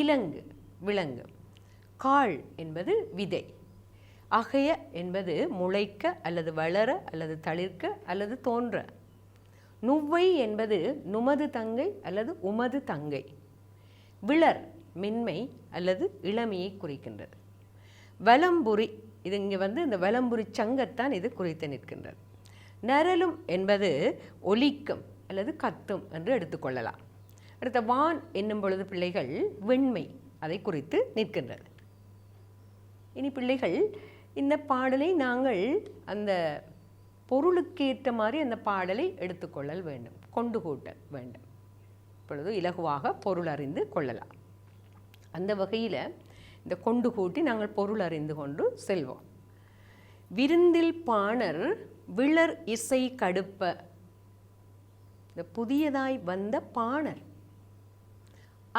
Speaker 1: இலங்கு விலங்கு, காள் என்பது விதை, அகைய என்பது முளைக்க அல்லது வளர அல்லது தளிர்க்க அல்லது தோன்ற, நுவ்வை என்பது நுமது தங்கை அல்லது உமது தங்கை, விளர் மென்மை அல்லது இளமையை குறிக்கின்றது, வலம்புரி இது இங்கே இந்த வலம்புரி சங்கத்தான் இது குறித்து நிற்கின்றது, நரலும் என்பது ஒலிக்கும் அல்லது கத்தும் என்று எடுத்துக்கொள்ளலாம். அடுத்த வான் என்னும் பொழுது பிள்ளைகள் வெண்மை அதை குறித்து நிற்கின்றது. இனி பிள்ளைகள், இந்த பாடலை நாங்கள் அந்த பொருளுக்கேற்ற மாதிரி அந்த பாடலை எடுத்துக்கொள்ளல் வேண்டும், கொண்டு கூட்டல் வேண்டும். இப்பொழுது இலகுவாக பொருள் அறிந்து கொள்ளலாம். அந்த வகையில் இந்த கொண்டு கூட்டி நாங்கள் பொருள் அறிந்து கொண்டு செல்வோம். விருந்தில் பாணர் விளர் இசை கடுப்ப, இந்த புதியதாய் வந்த பாணர்,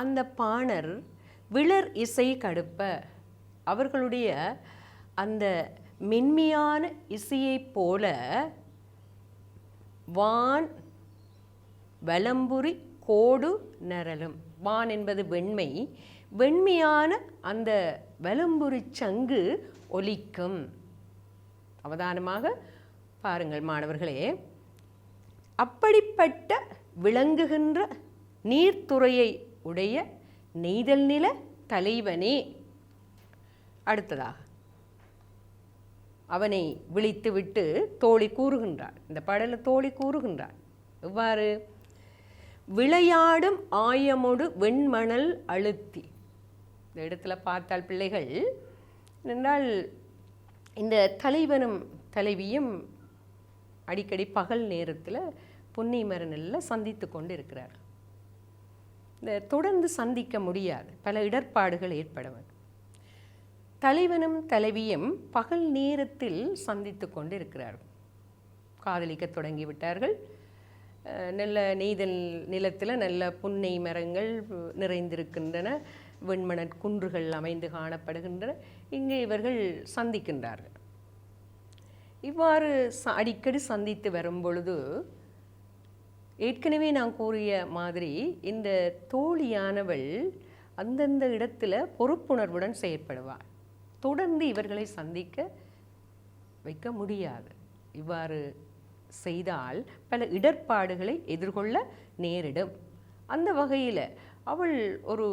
Speaker 1: அந்த பாணர் விளர் இசை கடுப்ப அவர்களுடைய அந்த மென்மையான இசையைப் போல வான் வலம்புரி கோடு நரலும், வான் என்பது வெண்மை, வெண்மையான அந்த வலம்புரி சங்கு ஒலிக்கும். அவதானமாக பாருங்கள் மாணவர்களே, அப்படிப்பட்ட விளங்குகின்ற நீர்த்துறையை உடைய நெய்தல் நில தலைவனே. அடுத்ததாக அவனை விழித்துவிட்டு தோழி கூறுகின்றாள். இந்த பாடலில் தோழி கூறுகின்றாள் எவ்வாறு? விளையாடும் ஆயமோடு வெண்மணல் அழுத்தி. இந்த இடத்துல பார்த்தால் பிள்ளைகள் என்றால், இந்த தலைவனும் தலைவியும் அடிக்கடி பகல் நேரத்தில் புன்னை மரநிலையில் சந்தித்து கொண்டு இருக்கிறார். இந்த தொடர்ந்து சந்திக்க முடியாது, பல இடர்பாடுகள் ஏற்படுவது. தலைவனும் தலைவியும் பகல் நேரத்தில் சந்தித்து கொண்டு இருக்கிறார்கள், காதலிக்க தொடங்கிவிட்டார்கள். நல்ல நெய்தல் நிலத்தில் நல்ல புன்னை மரங்கள் நிறைந்திருக்கின்றன, வெண்மணற் குன்றுகள் அமைந்து காணப்படுகின்றன. இங்கே இவர்கள் சந்திக்கின்றார்கள். இவ்வாறு அடிக்கடி சந்தித்து வரும் பொழுது, ஏற்கனவே நான் கூறிய மாதிரி இந்த தோழியானவள் அந்தந்த இடத்துல பொறுப்புணர்வுடன் செயற்படுவாள். தொடர்ந்து இவர்களை சந்திக்க வைக்க முடியாது. இவ்வாறு செய்தால் பல இடர்பாடுகளை எதிர்கொள்ள நேரிடும். அந்த வகையில் அவள் ஒரு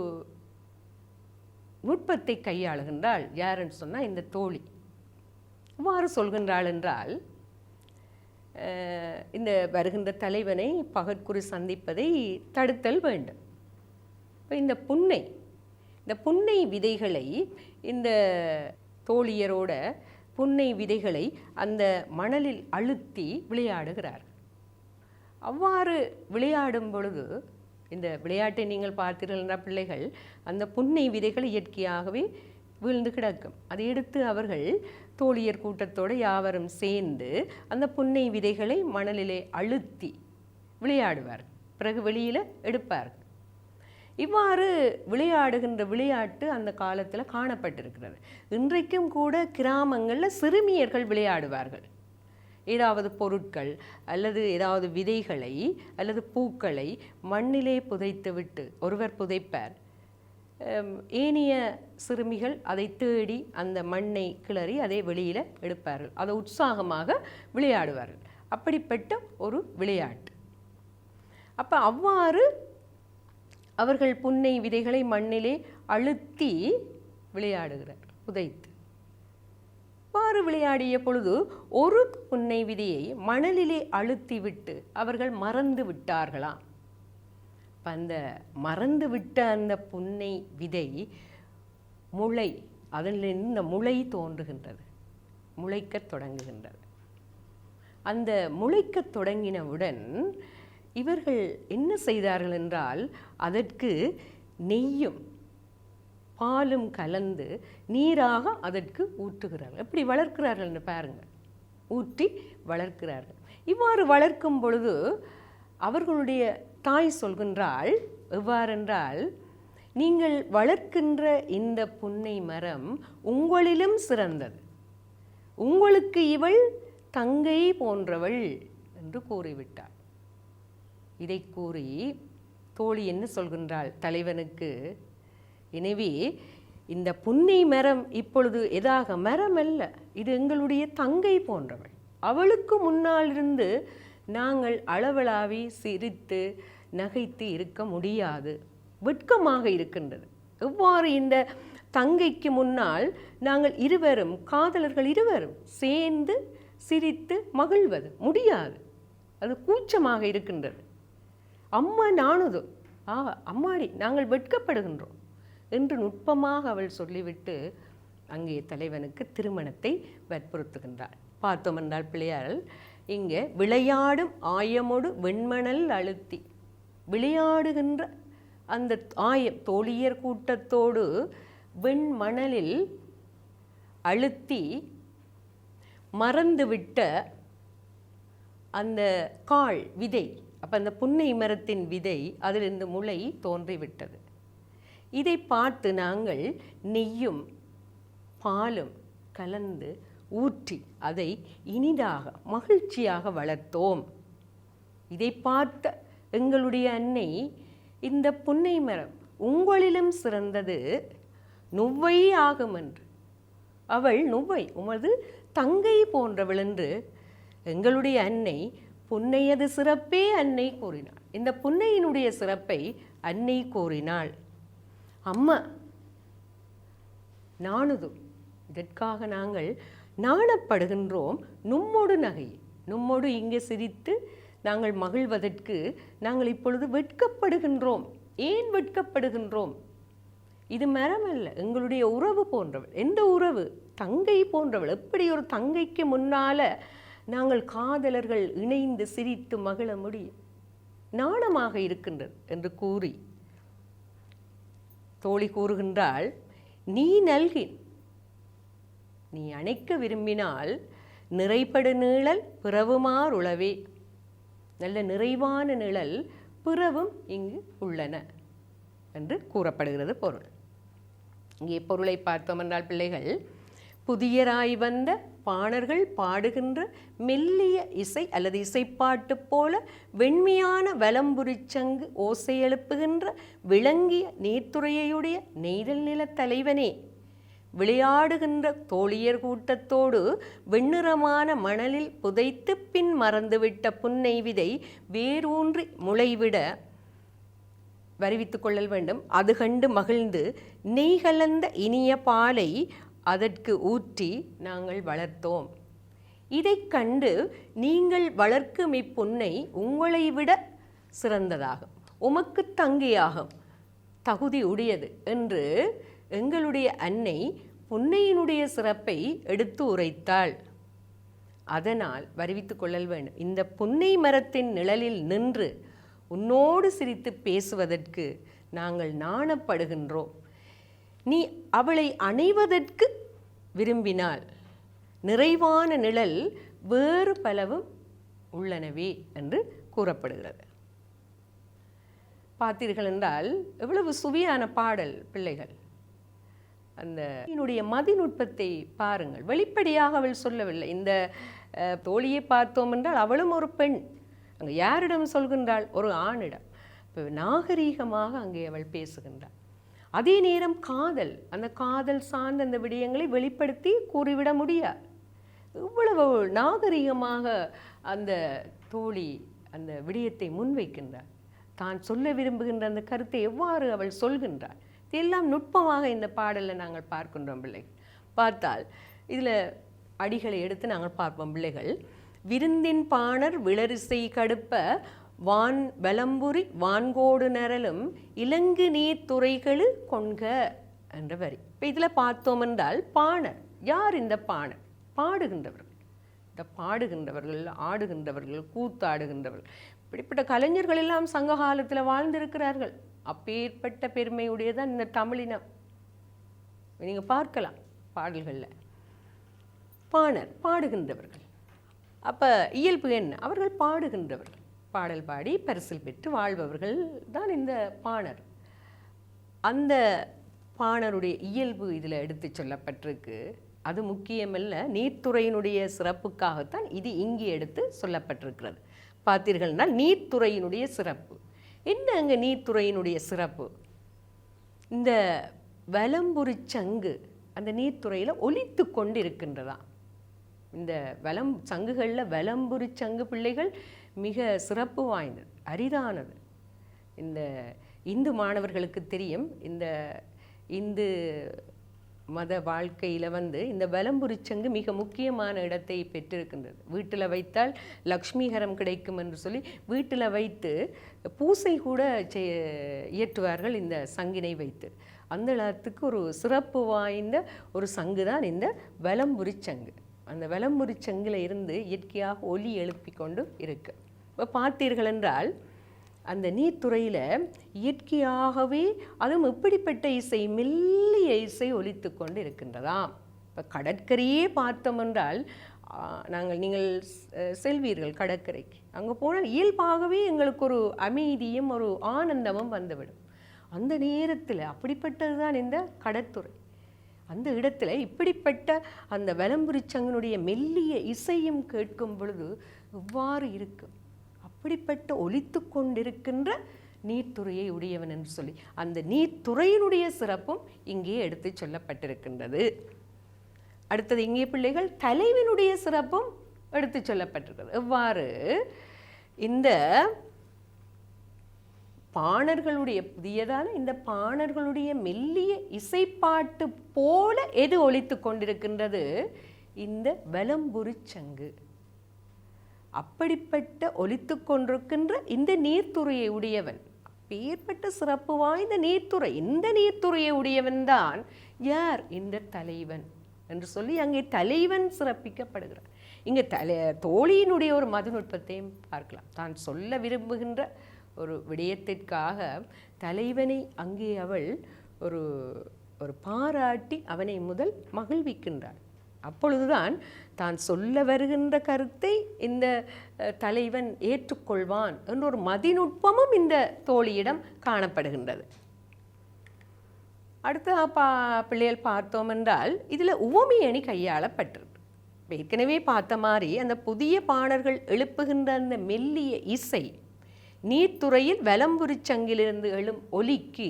Speaker 1: நுட்பத்தை கையாளுகின்றாள். யாருன்னு சொன்னால் இந்த தோழி. இவ்வாறு சொல்கின்றாள் என்றால், இந்த வருகின்ற தலைவனை பகற்குறி சந்திப்பதை தடுத்தல் வேண்டும். இப்போ இந்த புன்னை விதைகளை, இந்த தோழியரோட புன்னை விதைகளை அந்த மணலில் அழுத்தி விளையாடுகிறார். அவ்வாறு விளையாடும் பொழுது, இந்த விளையாட்டை நீங்கள் பார்த்தீர்கள் என்ற பிள்ளைகள், அந்த புன்னை விதைகள் இயற்கையாகவே வீழ்ந்து கிடக்கும். அதை எடுத்து அவர்கள் தோழியர் கூட்டத்தோடு யாவரும் சேர்ந்து அந்த புன்னை விதைகளை மணலிலே அழுத்தி விளையாடுவார். பிறகு வெளியில் எடுப்பார். இவ்வாறு விளையாடுகின்ற விளையாட்டு அந்த காலத்தில் காணப்பட்டிருக்கிறது. இன்றைக்கும் கூட கிராமங்களில் சிறுமியர்கள் விளையாடுவார்கள். ஏதாவது பொருட்கள் அல்லது ஏதாவது விதைகளை அல்லது பூக்களை மண்ணிலே புதைத்து விட்டு ஒருவர் புதைப்பார். ஏனைய சிறுமிகள் அதை தேடி அந்த மண்ணை கிளறி அதை வெளியில் எடுப்பார்கள். அதை உற்சாகமாக விளையாடுவார்கள். அப்படிப்பட்ட ஒரு விளையாட்டு. அப்போ அவ்வாறு அவர்கள் புன்னை விதைகளை மண்ணிலே அழுத்தி விளையாடுகிறார், புதைத்து. வாறு விளையாடிய பொழுது ஒரு புன்னை விதையை மணலிலே அழுத்தி விட்டு அவர்கள் மறந்து விட்டார்களாம். அந்த மறந்து விட்ட அந்த புன்னை விதை முளை, அதிலிருந்து இந்த முளை தோன்றுகின்றது, முளைக்கத் தொடங்குகின்றது. அந்த முளைக்கத் தொடங்கினவுடன் இவர்கள் என்ன செய்தார்கள் என்றால், அதற்கு நெய்யும் பாலும் கலந்து நீராக அதற்கு ஊற்றுகிறார்கள். எப்படி வளர்க்கிறார்கள் என்று பாருங்கள், ஊற்றி வளர்க்கிறார்கள். இவ்வாறு வளர்க்கும் பொழுது அவர்களுடைய தாய் சொல்கின்றாள், எவ்வாறென்றால், நீங்கள் வளர்க்கின்ற இந்த புன்னை மரம் உங்களிலும் சிறந்தது, உங்களுக்கு இவள் தங்கை போன்றவள் என்று கூறிவிட்டாள். இதை கூறி தோழி என்ன சொல்கின்றாள் தலைவனுக்கு, எனவே இந்த புன்னை மரம் இப்பொழுது எதாக மரம் அல்ல, இது எங்களுடைய தங்கை போன்றவள், அவளுக்கு முன்னால் இருந்து நாங்கள் அளவளாவி சிரித்து நகைத்து இருக்க முடியாது, வெட்கமாக இருக்கின்றது. எவ்வாறு இந்த தங்கைக்கு முன்னால் நாங்கள் இருவரும், காதலர்கள் இருவரும் சேர்ந்து சிரித்து மகிழ்வது முடியாது, அது கூச்சமாக இருக்கின்றது. அம்மா நானுதோ, அம்மாடி நாங்கள் வெட்கப்படுகின்றோம் என்று நுட்பமாக அவள் சொல்லிவிட்டு அங்கே தலைவனுக்கு திருமணத்தை வற்புறுத்துகின்றாள். பார்த்தோம் என்றால் பிள்ளையார் இங்கே விளையாடும் ஆயமோடு வெண்மணல் அழுத்தி விளையாடுகின்ற அந்த ஆயம் தோழியர் கூட்டத்தோடு வெண்மணலில் அழுத்தி மறந்துவிட்ட அந்த காள் விதை, அப்போ அந்த புன்னை மரத்தின் விதை அதிலிருந்து முளை தோன்றிவிட்டது. இதை பார்த்து நாங்கள் நெய்யும் பாலும் கலந்து ஊற்றி அதை இனிதாக மகிழ்ச்சியாக வளர்த்தோம். இதை பார்த்த எங்களுடைய அன்னை, இந்த புன்னை மரம் உங்களிலும் சிறந்தது நுவ்வை ஆகும் என்று, அவள் நுவ்வை உமது தங்கை போன்றவள் என்று எங்களுடைய அன்னை புன்னையது சிறப்பே அன்னை கூறினாள். இந்த புன்னையினுடைய சிறப்பை அன்னை கூறினாள். அம்மா நாணுதும், இதற்காக நாங்கள் நாணப்படுகின்றோம். நும்மோடு நகை, நும்மோடு இங்கே சிரித்து நாங்கள் மகிழ்வதற்கு நாங்கள் இப்பொழுது வெட்கப்படுகின்றோம். ஏன் வெட்கப்படுகின்றோம்? இது மரம் அல்ல, எங்களுடைய உறவு போன்றவள். எந்த உறவு? தங்கை போன்றவள். எப்படி ஒரு தங்கைக்கு முன்னால நாங்கள் காதலர்கள் இணைந்து சிரித்து மகிழ முடியும்? நாணமாக இருக்கின்றது என்று கூறி தோழி கூறுகின்றாள், நீ நல்கின், நீ அணைக்க விரும்பினால் நிறைபடு நீழல் பிறவுமார் உளவே. நல்ல நிறைவான நிழல் பிறவும் இங்கு உள்ளன என்று கூறப்படுகிறது பொருள். இங்கே பொருளை பார்த்தோம் என்றால் பிள்ளைகள், புதியராய் வந்த பாணர்கள் பாடுகின்ற மெல்லிய இசை அல்லது இசைப்பாட்டு போல வெண்மையான வலம்புரிச்சங்கு ஓசை எழுப்புகின்ற விளங்கிய நீர்த்துறையுடைய நெய்தல் நில தலைவனே, விளையாடுகின்ற தோழியர் கூட்டத்தோடு வெண்ணிறமான மணலில் புதைத்து பின் மறந்துவிட்ட புன்னை விதை வேரூன்றி முளைவிட வருவித்துக் கொள்ளல் வேண்டும். அது கண்டு மகிழ்ந்து நெய் கலந்த இனிய பாலை அதற்கு ஊற்றி நாங்கள் வளர்த்தோம். இதை கண்டு நீங்கள் வளர்க்கும் இப்புன்னை உங்களை விட சிறந்ததாகும், உமக்கு தங்கையாகும், தகுதி உடையது என்று எங்களுடைய அன்னை புன்னையினுடைய சிறப்பை எடுத்து உரைத்தாள். அதனால் வருவித்துக் கொள்ளல் வேண்டும், இந்த புன்னை மரத்தின் நிழலில் நின்று உன்னோடு சிரித்து பேசுவதற்கு நாங்கள் நாணப்படுகின்றோம். நீ அவளை அணைவதற்கு விரும்பினால் நிறைவான நிழல் வேறு பலவும் உள்ளனவே என்று கூறப்படுகிறது. பார்த்தீர்கள் என்றால் எவ்வளவு சுவையான பாடல் பிள்ளைகள். அந்த என்னுடைய மதிநுட்பத்தை பாருங்கள். வெளிப்படையாக அவள் சொல்லவில்லை. இந்த தோழியை பார்த்தோம் என்றால் அவளும் ஒரு பெண், அங்கே யாரிடம் சொல்கின்றாள்? ஒரு ஆணிடம். இப்போ நாகரீகமாக அங்கே அவள் பேசுகின்றாள். அதே நேரம் காதல், அந்த காதல் சார்ந்த அந்த விடயங்களை வெளிப்படுத்தி கூறிவிட முடியாது. இவ்வளவு நாகரீகமாக அந்த தோழி அந்த விடயத்தை முன்வைக்கின்றார். தான் சொல்ல விரும்புகின்ற அந்த கருத்தை எவ்வாறு அவள் சொல்கின்றாள், இதெல்லாம் நுட்பமாக இந்த பாடலில் நாங்கள் பார்க்கின்றோம் பிள்ளைகள். பார்த்தால் இதில் அடிகளை எடுத்து நாங்கள் பார்ப்போம் பிள்ளைகள். விருந்தின் பாணர் விளரிசை கடுப்ப வான் வலம்புரி வான்கோடு நரலும் இலங்கு நீர் துறைகளு கொண்க என்ற வரி. இப்போ இதில் பார்த்தோம் என்றால் பாணர் யார்? இந்த பாணர் பாடுகின்றவர்கள். இந்த பாடுகின்றவர்கள், ஆடுகின்றவர்கள், கூத்தாடுகின்றவர்கள், இப்படிப்பட்ட கலைஞர்கள் எல்லாம் சங்க காலத்தில் வாழ்ந்திருக்கிறார்கள். அப்பேற்பட்ட பெருமையுடையதான் இந்த தமிழினம். நீங்கள் பார்க்கலாம் பாடல்களில். பாணர் பாடுகின்றவர்கள். அப்போ இயல்பு என்ன? அவர்கள் பாடுகின்றவர்கள், பாடல் பாடி பரிசில் பெற்று வாழ்பவர்கள் தான் இந்த பாணர். அந்த பாணருடைய இயல்பு இதில் எடுத்து சொல்லப்பட்டிருக்கு. அது முக்கியமல்ல, நீர்த்துறையினுடைய சிறப்புக்காகத்தான் இது இங்கே எடுத்து சொல்லப்பட்டிருக்கிறது. பார்த்தீர்கள்னா நீர்த்துறையினுடைய சிறப்பு என்ன? அங்கே நீர்த்துறையினுடைய சிறப்பு, இந்த வலம்புரி சங்கு அந்த நீர்த்துறையில் ஒலித்து கொண்டு இருக்கின்றதா. இந்த சங்குகளில் வலம்புரி சங்கு பிள்ளைகள் மிக சிறப்பு வாய்ந்தது, அரிதானது. இந்த இந்து மாணவர்களுக்கு தெரியும், இந்த இந்து மத வாழ்க்கையில் இந்த வலம்புரி சங்கு மிக முக்கியமான இடத்தை பெற்றிருக்கின்றது. வீட்டில் வைத்தால் லக்ஷ்மிகரம் கிடைக்கும் என்று சொல்லி வீட்டில் வைத்து பூசை கூட இயற்றுவார்கள் இந்த சங்கினை வைத்து. அந்த இடத்துக்கு ஒரு சிறப்பு வாய்ந்த ஒரு சங்கு தான் இந்த வலம்புரி சங்கு. அந்த வலம்புரி சங்கில் இருந்து இயற்கையாக ஒலி எழுப்பி கொண்டு இருக்கு. இப்போ பார்த்தீர்கள் என்றால் அந்த நீர்த்துறையில் இயற்கையாகவே அதுவும் எப்படிப்பட்ட இசை, மெல்லிய இசை ஒலித்து கொண்டு இருக்கின்றதாம். இப்போ கடற்கரையே பார்த்தோம் என்றால் நீங்கள் செல்வீர்கள் கடற்கரைக்கு, அங்கே போனால் இயல்பாகவே எங்களுக்கு ஒரு அமைதியும் ஒரு ஆனந்தமும் வந்துவிடும். அந்த நேரத்தில் அப்படிப்பட்டது தான் இந்த கடற்துறை. அந்த இடத்துல இப்படிப்பட்ட அந்த வலம்புரி சங்கனுடைய மெல்லிய இசையும் கேட்கும் பொழுது எவ்வாறு இருக்கும், அப்படிப்பட்ட ஒலித்து கொண்டிருக்கின்ற நீர்த்துறையை உடையவன் என்று சொல்லி அந்த நீர்த்துறையினுடைய சிறப்பும் இங்கே எடுத்து சொல்லப்பட்டிருக்கின்றது. அடுத்தது இங்கே பிள்ளைகள் தலைவனுடைய சிறப்பும் எடுத்து சொல்லப்பட்டிருக்கிறது. எவ்வாறு இந்த பாணர்களுடைய புதியதான இந்த பாணர்களுடைய மெல்லிய இசைப்பாட்டு போல எது ஒலித்து கொண்டிருக்கின்றது, இந்த வலம்புரி சங்கு. அப்படிப்பட்ட ஒலித்து கொண்டிருக்கின்ற இந்த நீர்த்துறையை உடையவன், அப்பேற்பட்ட சிறப்பு வாய்ந்த நீர்த்துறை, இந்த நீர்த்துறையை உடையவன் தான் யார்? இந்த தலைவன் என்று சொல்லி அங்கே தலைவன் சிறப்பிக்கப்படுகிறார். இங்கே தோழியினுடைய ஒரு மதுநுட்பத்தையும் பார்க்கலாம். தான் சொல்ல விரும்புகின்ற ஒரு விடயத்திற்காக தலைவனை அங்கே அவள் ஒரு பாராட்டி அவனை முதல் மகிழ்விக்கின்றாள். அப்பொழுதுதான் தான் சொல்ல வருகின்ற கருத்தை இந்த தலைவன் ஏற்றுக்கொள்வான் என்ற ஒரு மதிநுட்பமும் இந்த தோழியிடம் காணப்படுகின்றது. அடுத்த பிள்ளைகள் பார்த்தோம் என்றால் இதில் உவமை அணி கையாளப்பட்டிருக்கு. ஏற்கனவே பார்த்த மாதிரி அந்த புதிய பாணர்கள் எழுப்புகின்ற அந்த மெல்லிய இசை நீர்த்துறையில் வலம்புரி சங்கிலிருந்து எழும் ஒலிக்கு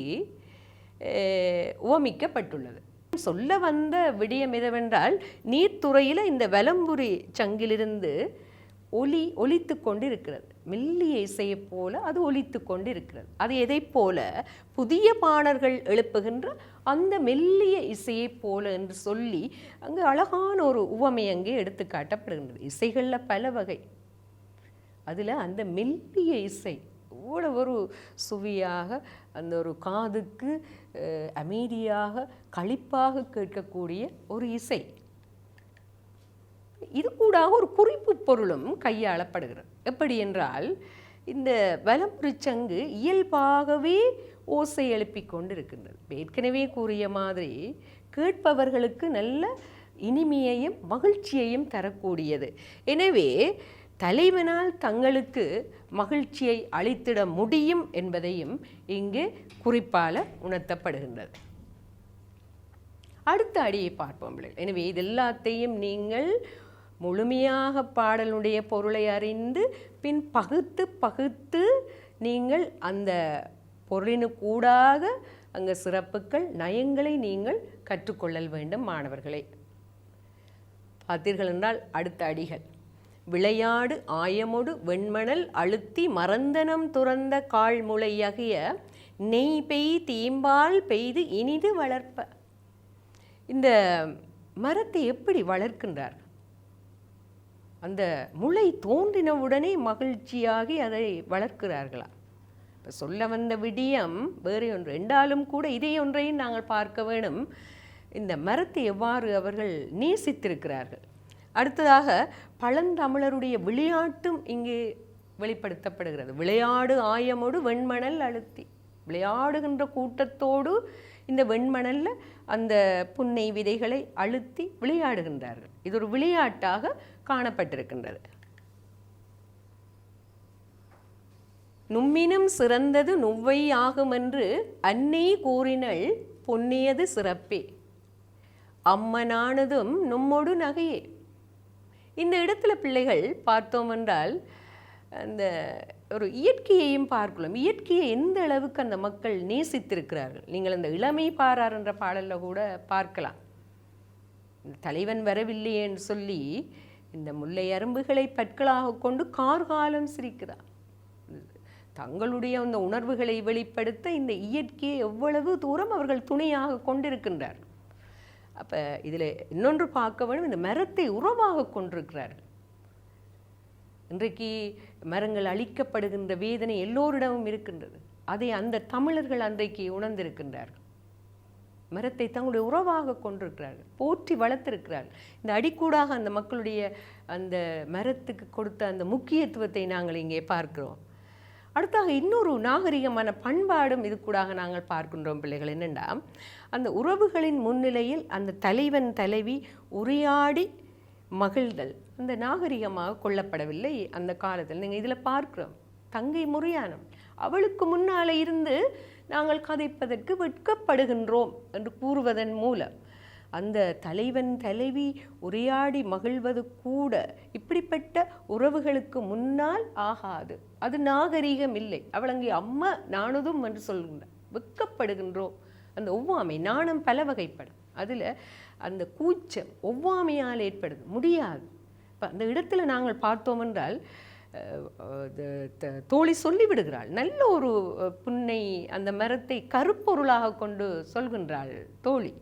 Speaker 1: உவமிக்கப்பட்டுள்ளது. சொல்ல வந்த விடயம் எதுவென்றால் நீர்த்துறையில் இந்த வலம்புரி சங்கிலிருந்து ஒலித்து கொண்டு இருக்கிறது, மெல்லிய இசையை போல அது ஒலித்து கொண்டு இருக்கிறது. அது எதை போல? புதிய பாணர்கள் எழுப்புகின்ற அந்த மெல்லிய இசையை போல என்று சொல்லி அங்கு அழகான ஒரு உவமை அங்கே எடுத்து காட்டப்படுகின்றது. இசைகளில் பல வகை, அதில் அந்த மெல்லிய இசை எவ்வளோ ஒரு சுவையாக அந்த ஒரு காதுக்கு அமைதியாக களிப்பாக கேட்கக்கூடிய ஒரு இசை. இது கூட ஒரு குறிப்பு பொருளும் கையாளப்படுகிறது. எப்படி என்றால் இந்த வலம்புரி சங்கு இயல்பாகவே ஓசை எழுப்பி கொண்டு இருக்கின்றது. ஏற்கனவே கூறிய மாதிரி கேட்பவர்களுக்கு நல்ல இனிமையையும் மகிழ்ச்சியையும் தரக்கூடியது. எனவே தலைவனால் தங்களுக்கு மகிழ்ச்சியை அளித்திட முடியும் என்பதையும் இங்கே குறிப்பால் உணர்த்தப்படுகின்றது. அடுத்த அடியை பார்ப்போம். எனவே இது எல்லாத்தையும் நீங்கள் முழுமையாக பாடலுடைய பொருளை அறிந்து பின் பகுத்து நீங்கள் அந்த பொருளினுக்கூடாக அங்கே சிறப்புகள் நயங்களை நீங்கள் கற்றுக்கொள்ளல் வேண்டும் மாணவர்களே. பார்த்தீர்கள் என்றால் அடுத்த அடிகள் விளையாடு ஆயமொடு வெண்மணல் அழுத்தி மறந்தனம் துறந்த கால்முளையகிய நெய் பெய் தீம்பால் பெய்து இனிது வளர்ப்ப. இந்த மரத்தை எப்படி வளர்க்கின்றார்? அந்த முளை தோன்றினவுடனே மகிழ்ச்சியாகி அதை வளர்க்கிறார்களா? இப்போ சொல்ல வந்த விடியம் வேறு ஒன்று என்றாலும் கூட இதே ஒன்றையும் நாங்கள் பார்க்க வேணும். இந்த மரத்தை எவ்வாறு அவர்கள் நேசித்திருக்கிறார்கள். அடுத்ததாக பழந்தமிழருடைய விளையாட்டும் இங்கே வெளிப்படுத்தப்படுகிறது. விளையாடு ஆயமோடு வெண்மணல் அழுத்தி, விளையாடுகின்ற கூட்டத்தோடு இந்த வெண்மணலில் அந்த புன்னை விதைகளை அழுத்தி விளையாடுகின்றார்கள். இது ஒரு விளையாட்டாக காணப்பட்டிருக்கின்றது. நும்மினும் சிறந்தது நுவ்வை ஆகுமென்று அன்னை கூறினள் பொன்னியது சிறப்பே அம்மனானதும் நும்மொடு நகையே. இந்த இடத்துல பிள்ளைகள் பார்த்தோம் என்றால் அந்த ஒரு இயற்கையையும் பார்க்கலாம். இயற்கையை எந்த அளவுக்கு அந்த மக்கள் நேசித்திருக்கிறார்கள். நீங்கள் அந்த இளமை பாரார் என்ற பாடலில் கூட பார்க்கலாம். தலைவன் வரவில்லையேன்னு சொல்லி இந்த முல்லை அரும்புகளை பற்களாக கொண்டு கார்காலம் சிரிக்கிறார். தங்களுடைய அந்த உணர்வுகளை வெளிப்படுத்த இந்த இயற்கையை எவ்வளவு தூரம் அவர்கள் துணையாக கொண்டிருக்கின்றார். அப்போ இதில் இன்னொன்று பார்க்க வேண்டும், இந்த மரத்தை உறவாக கொண்டிருக்கிறார்கள். இன்றைக்கு மரங்கள் அழிக்கப்படுகின்ற வேதனை எல்லோரிடமும் இருக்கின்றது. அதை அந்த தமிழர்கள் அன்றைக்கு உணர்ந்திருக்கின்றார்கள். மரத்தை தங்களுடைய உறவாக கொண்டிருக்கிறார்கள், போற்றி வளர்த்திருக்கிறார்கள். இந்த அடிக்கூடாக அந்த மக்களுடைய அந்த மரத்துக்கு கொடுத்த அந்த முக்கியத்துவத்தை நாங்கள் இங்கே பார்க்கிறோம். அடுத்தாக இன்னொரு நாகரிகமான பண்பாடும் இது கூடாக நாங்கள் பார்க்கின்றோம் பிள்ளைகள். என்னென்னா, அந்த உறவுகளின் முன்னிலையில் அந்த தலைவன் தலைவி உரையாடி மகிழ்தல் அந்த நாகரிகமாக கொள்ளப்படவில்லை அந்த காலத்தில். நீங்கள் இதில் பார்க்கிறோம், தங்கை முறையானம் அவளுக்கு முன்னாலே இருந்து நாங்கள் கதைப்பதற்கு வெட்கப்படுகின்றோம் என்று கூறுவதன் மூலம் அந்த தலைவன் தலைவி உரையாடி மகிழ்வது கூட இப்படிப்பட்ட உறவுகளுக்கு முன்னால் ஆகாது. அது நாகரீகம் இல்லை. அவள் அங்கே அம்மா நானுதும் என்று சொல்கின்றார். வெட்கப்படுகின்றோம். அந்த ஒவ்வாமை, நாணம் பல வகைப்படும். அதில் அந்த கூச்சம் ஒவ்வாமையால் ஏற்படுது முடியாது. இப்போ அந்த இடத்துல நாங்கள் பார்த்தோம் என்றால் தோழி சொல்லிவிடுகிறாள். நல்ல ஒரு புன்னை அந்த மரத்தை கருப்பொருளாக கொண்டு சொல்கின்றாள் தோழி.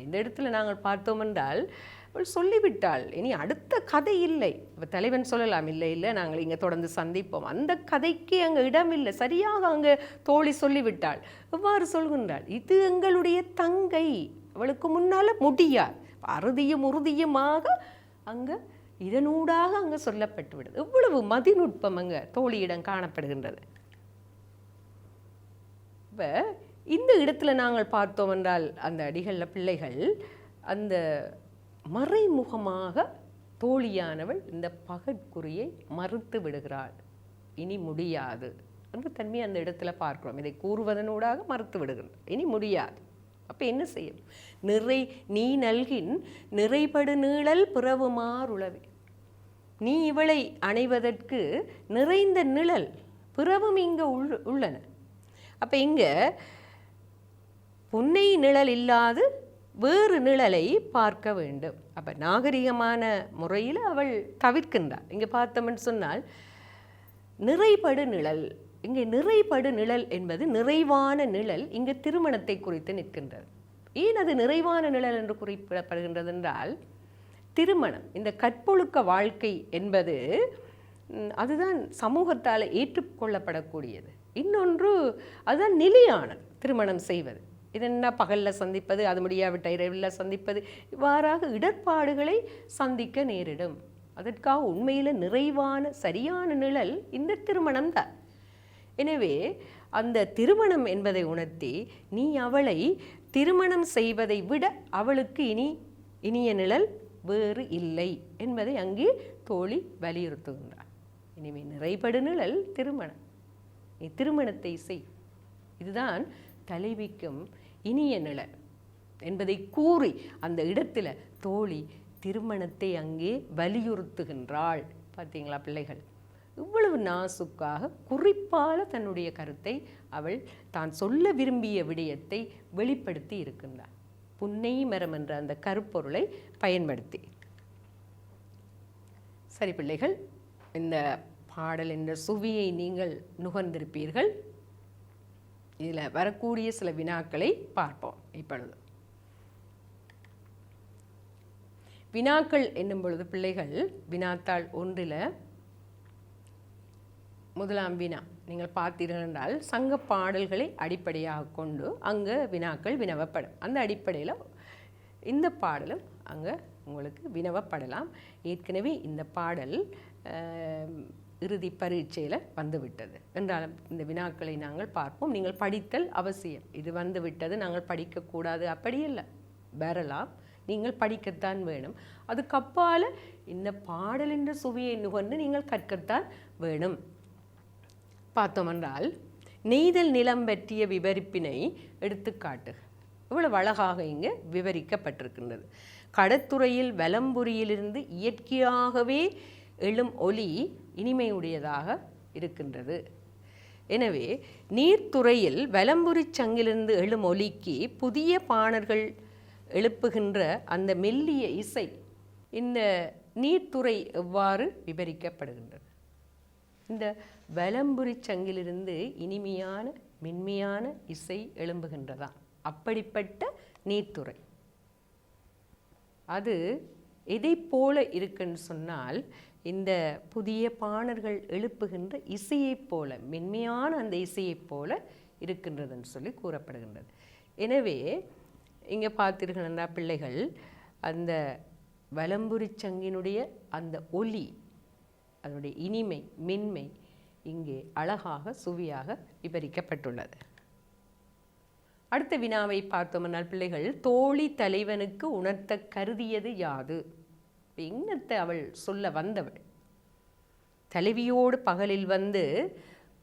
Speaker 1: இந்த இடத்துல நாங்கள் பார்த்தோம் என்றால் அவள் சொல்லிவிட்டாள், இனி அடுத்த கதை இல்லை. இப்போ தலைவன் சொல்லலாம், இல்லை இல்லை நாங்கள் இங்கே தொடர்ந்து சந்திப்போம், அந்த கதைக்கு அங்கே இடமில்லை, சரியாக அங்கே தோழி சொல்லிவிட்டாள். எவ்வாறு சொல்கின்றாள், இது எங்களுடைய தங்கை, அவளுக்கு முன்னால் முடியாது. அறுதியும் உறுதியுமாக அங்கே இதனூடாக அங்கே சொல்லப்பட்டு விடுது. எவ்வளவு மதிநுட்பம் அங்கே தோழியிடம் காணப்படுகின்றது. இப்போ இந்த இடத்துல நாங்கள் பார்த்தோம் என்றால் அந்த அடிகளில் பிள்ளைகள் அந்த மறைமுகமாக தோழியானவள் இந்த பகற்குறியை மறுத்து விடுகிறாள். இனி முடியாது என்று தன்மை அந்த இடத்துல பார்க்கிறோம். இதை கூறுவதனூடாக மறுத்து விடுகிறாள், இனி முடியாது. அப்போ என்ன செய்யும்? நீ நல்கின் நிறைபடு நீழல் பிறவுமாறுளவே. நீ இவளை அணைவதற்கு நிறைந்த நிழல் பிறவும் இங்கே உள்ளன. அப்போ இங்கே புன்னை நிழல் இல்லாது வேறு நிழலை பார்க்க வேண்டும். அப்போ நாகரிகமான முறையில் அவள் தவிர்க்கின்றாள். இங்கே பார்த்தோம்னு சொன்னால் நிறைபடு நிழல், இங்கே நிறைபடு நிழல் என்பது நிறைவான நிழல் இங்கே திருமணத்தை குறித்து நிற்கின்றது. ஏன் அது நிறைவான நிழல் என்று குறிப்பிடப்படுகின்றது என்றால், திருமணம் இந்த கற்பொழுக்க வாழ்க்கை என்பது அதுதான் சமூகத்தால் ஏற்றுக்கொள்ளப்படக்கூடியது. இன்னொன்று அதுதான் நிலையானது. திருமணம் செய்வது இது என்ன, பகலில் சந்திப்பது, அது முடியாவிட்ட இரவில் சந்திப்பது, இவ்வாறாக இடர்பாடுகளை சந்திக்க நேரிடும். அதற்காக உண்மையில் நிறைவான சரியான நிழல் இந்த திருமணம் தான். எனவே அந்த திருமணம் என்பதை உணர்த்தி நீ அவளை திருமணம் செய்வதை விட அவளுக்கு இனிய நிழல் வேறு இல்லை என்பதை அங்கே தோழி வலியுறுத்துகின்றார். இனிமே நிறைபடு நிழல் திருமணம், நீ திருமணத்தை செய், இதுதான் தலைவிக்கும் இனிய நிழல் என்பதை கூறி அந்த இடத்துல தோழி திருமணத்தை அங்கே வலியுறுத்துகின்றாள். பார்த்தீங்களா பிள்ளைகள், இவ்வளவு நாசுக்காக குறிப்பால தன்னுடைய கருத்தை அவள் தான் சொல்ல விரும்பிய விடயத்தை வெளிப்படுத்தி இருக்கின்றார். புன்னை மரம் என்ற அந்த கருப்பொருளை பயன்படுத்தி. சரி பிள்ளைகள், இந்த பாடல் என்ற சுவையை நீங்கள் நுகர்ந்திருப்பீர்கள். இதில் வரக்கூடிய சில வினாக்களை பார்ப்போம். இப்பொழுது வினாக்கள் என்னும் பொழுது பிள்ளைகள், வினாத்தாள் 1 முதலாம் வினா நீங்கள் பார்த்தீர்கள் என்றால், சங்க பாடல்களை அடிப்படையாக கொண்டு அங்கே வினாக்கள் வினவப்படும். அந்த அடிப்படையில் இந்த பாடலும் அங்கே உங்களுக்கு வினவப்படலாம். ஏற்கனவே இந்த பாடல் இறுதி பரீட்சையில் வந்துவிட்டது என்றாலும் இந்த வினாக்களை நாங்கள் பார்ப்போம். நீங்கள் படித்தல் அவசியம். இது வந்துவிட்டது, நாங்கள் படிக்கக்கூடாது அப்படி இல்லை, வரலாம், நீங்கள் படிக்கத்தான் வேணும். அதுக்கப்பால் இந்த பாடல் என்ற சுவையை நுகர்ந்து நீங்கள் கற்கத்தான் வேணும். பார்த்தோம் என்றால், நெய்தல் நிலம் பற்றிய விவரிப்பினை எடுத்துக்காட்டு. இவ்வளவு அழகாக இங்கே விவரிக்கப்பட்டிருக்கின்றது. கடத்துறையில் வலம்புரியிலிருந்து இயற்கையாகவே எழும் ஒலி இனிமையுடையதாக இருக்கின்றது. எனவே நீர்த்துறையில் வலம்புரி சங்கிலிருந்து எழும் ஒலிக்கு புதிய பாணர்கள் எழுப்புகின்ற அந்த மெல்லிய இசை, இந்த நீர்த்துறை எவ்வாறு விவரிக்கப்படுகின்றது? இந்த வலம்புரி சங்கிலிருந்து இனிமையான மென்மையான இசை எழும்புகின்றதா? அப்படிப்பட்ட நீர்த்துறை அது எதை போல இருக்குன்னு சொன்னால், இந்த புதிய பாணர்கள் எழுப்புகின்ற இசையைப் போல, மென்மையான அந்த இசையைப் போல இருக்கின்றதுன்னு சொல்லி கூறப்படுகின்றது. எனவே இங்கே பார்த்தீர்கள்னா பிள்ளைகள், அந்த வலம்புரி சங்கினுடைய அந்த ஒலி, அதனுடைய இனிமை மென்மை இங்கே அழகாக சுவையாக விவரிக்கப்பட்டுள்ளது. அடுத்த வினாவை பார்த்தோம்னால் பிள்ளைகள், தோழி தலைவனுக்கு உணர்த்த கருதியது யாது? என்னத்தை அவள் சொல்ல வந்தவள்? தலைவியோடு பகலில் வந்து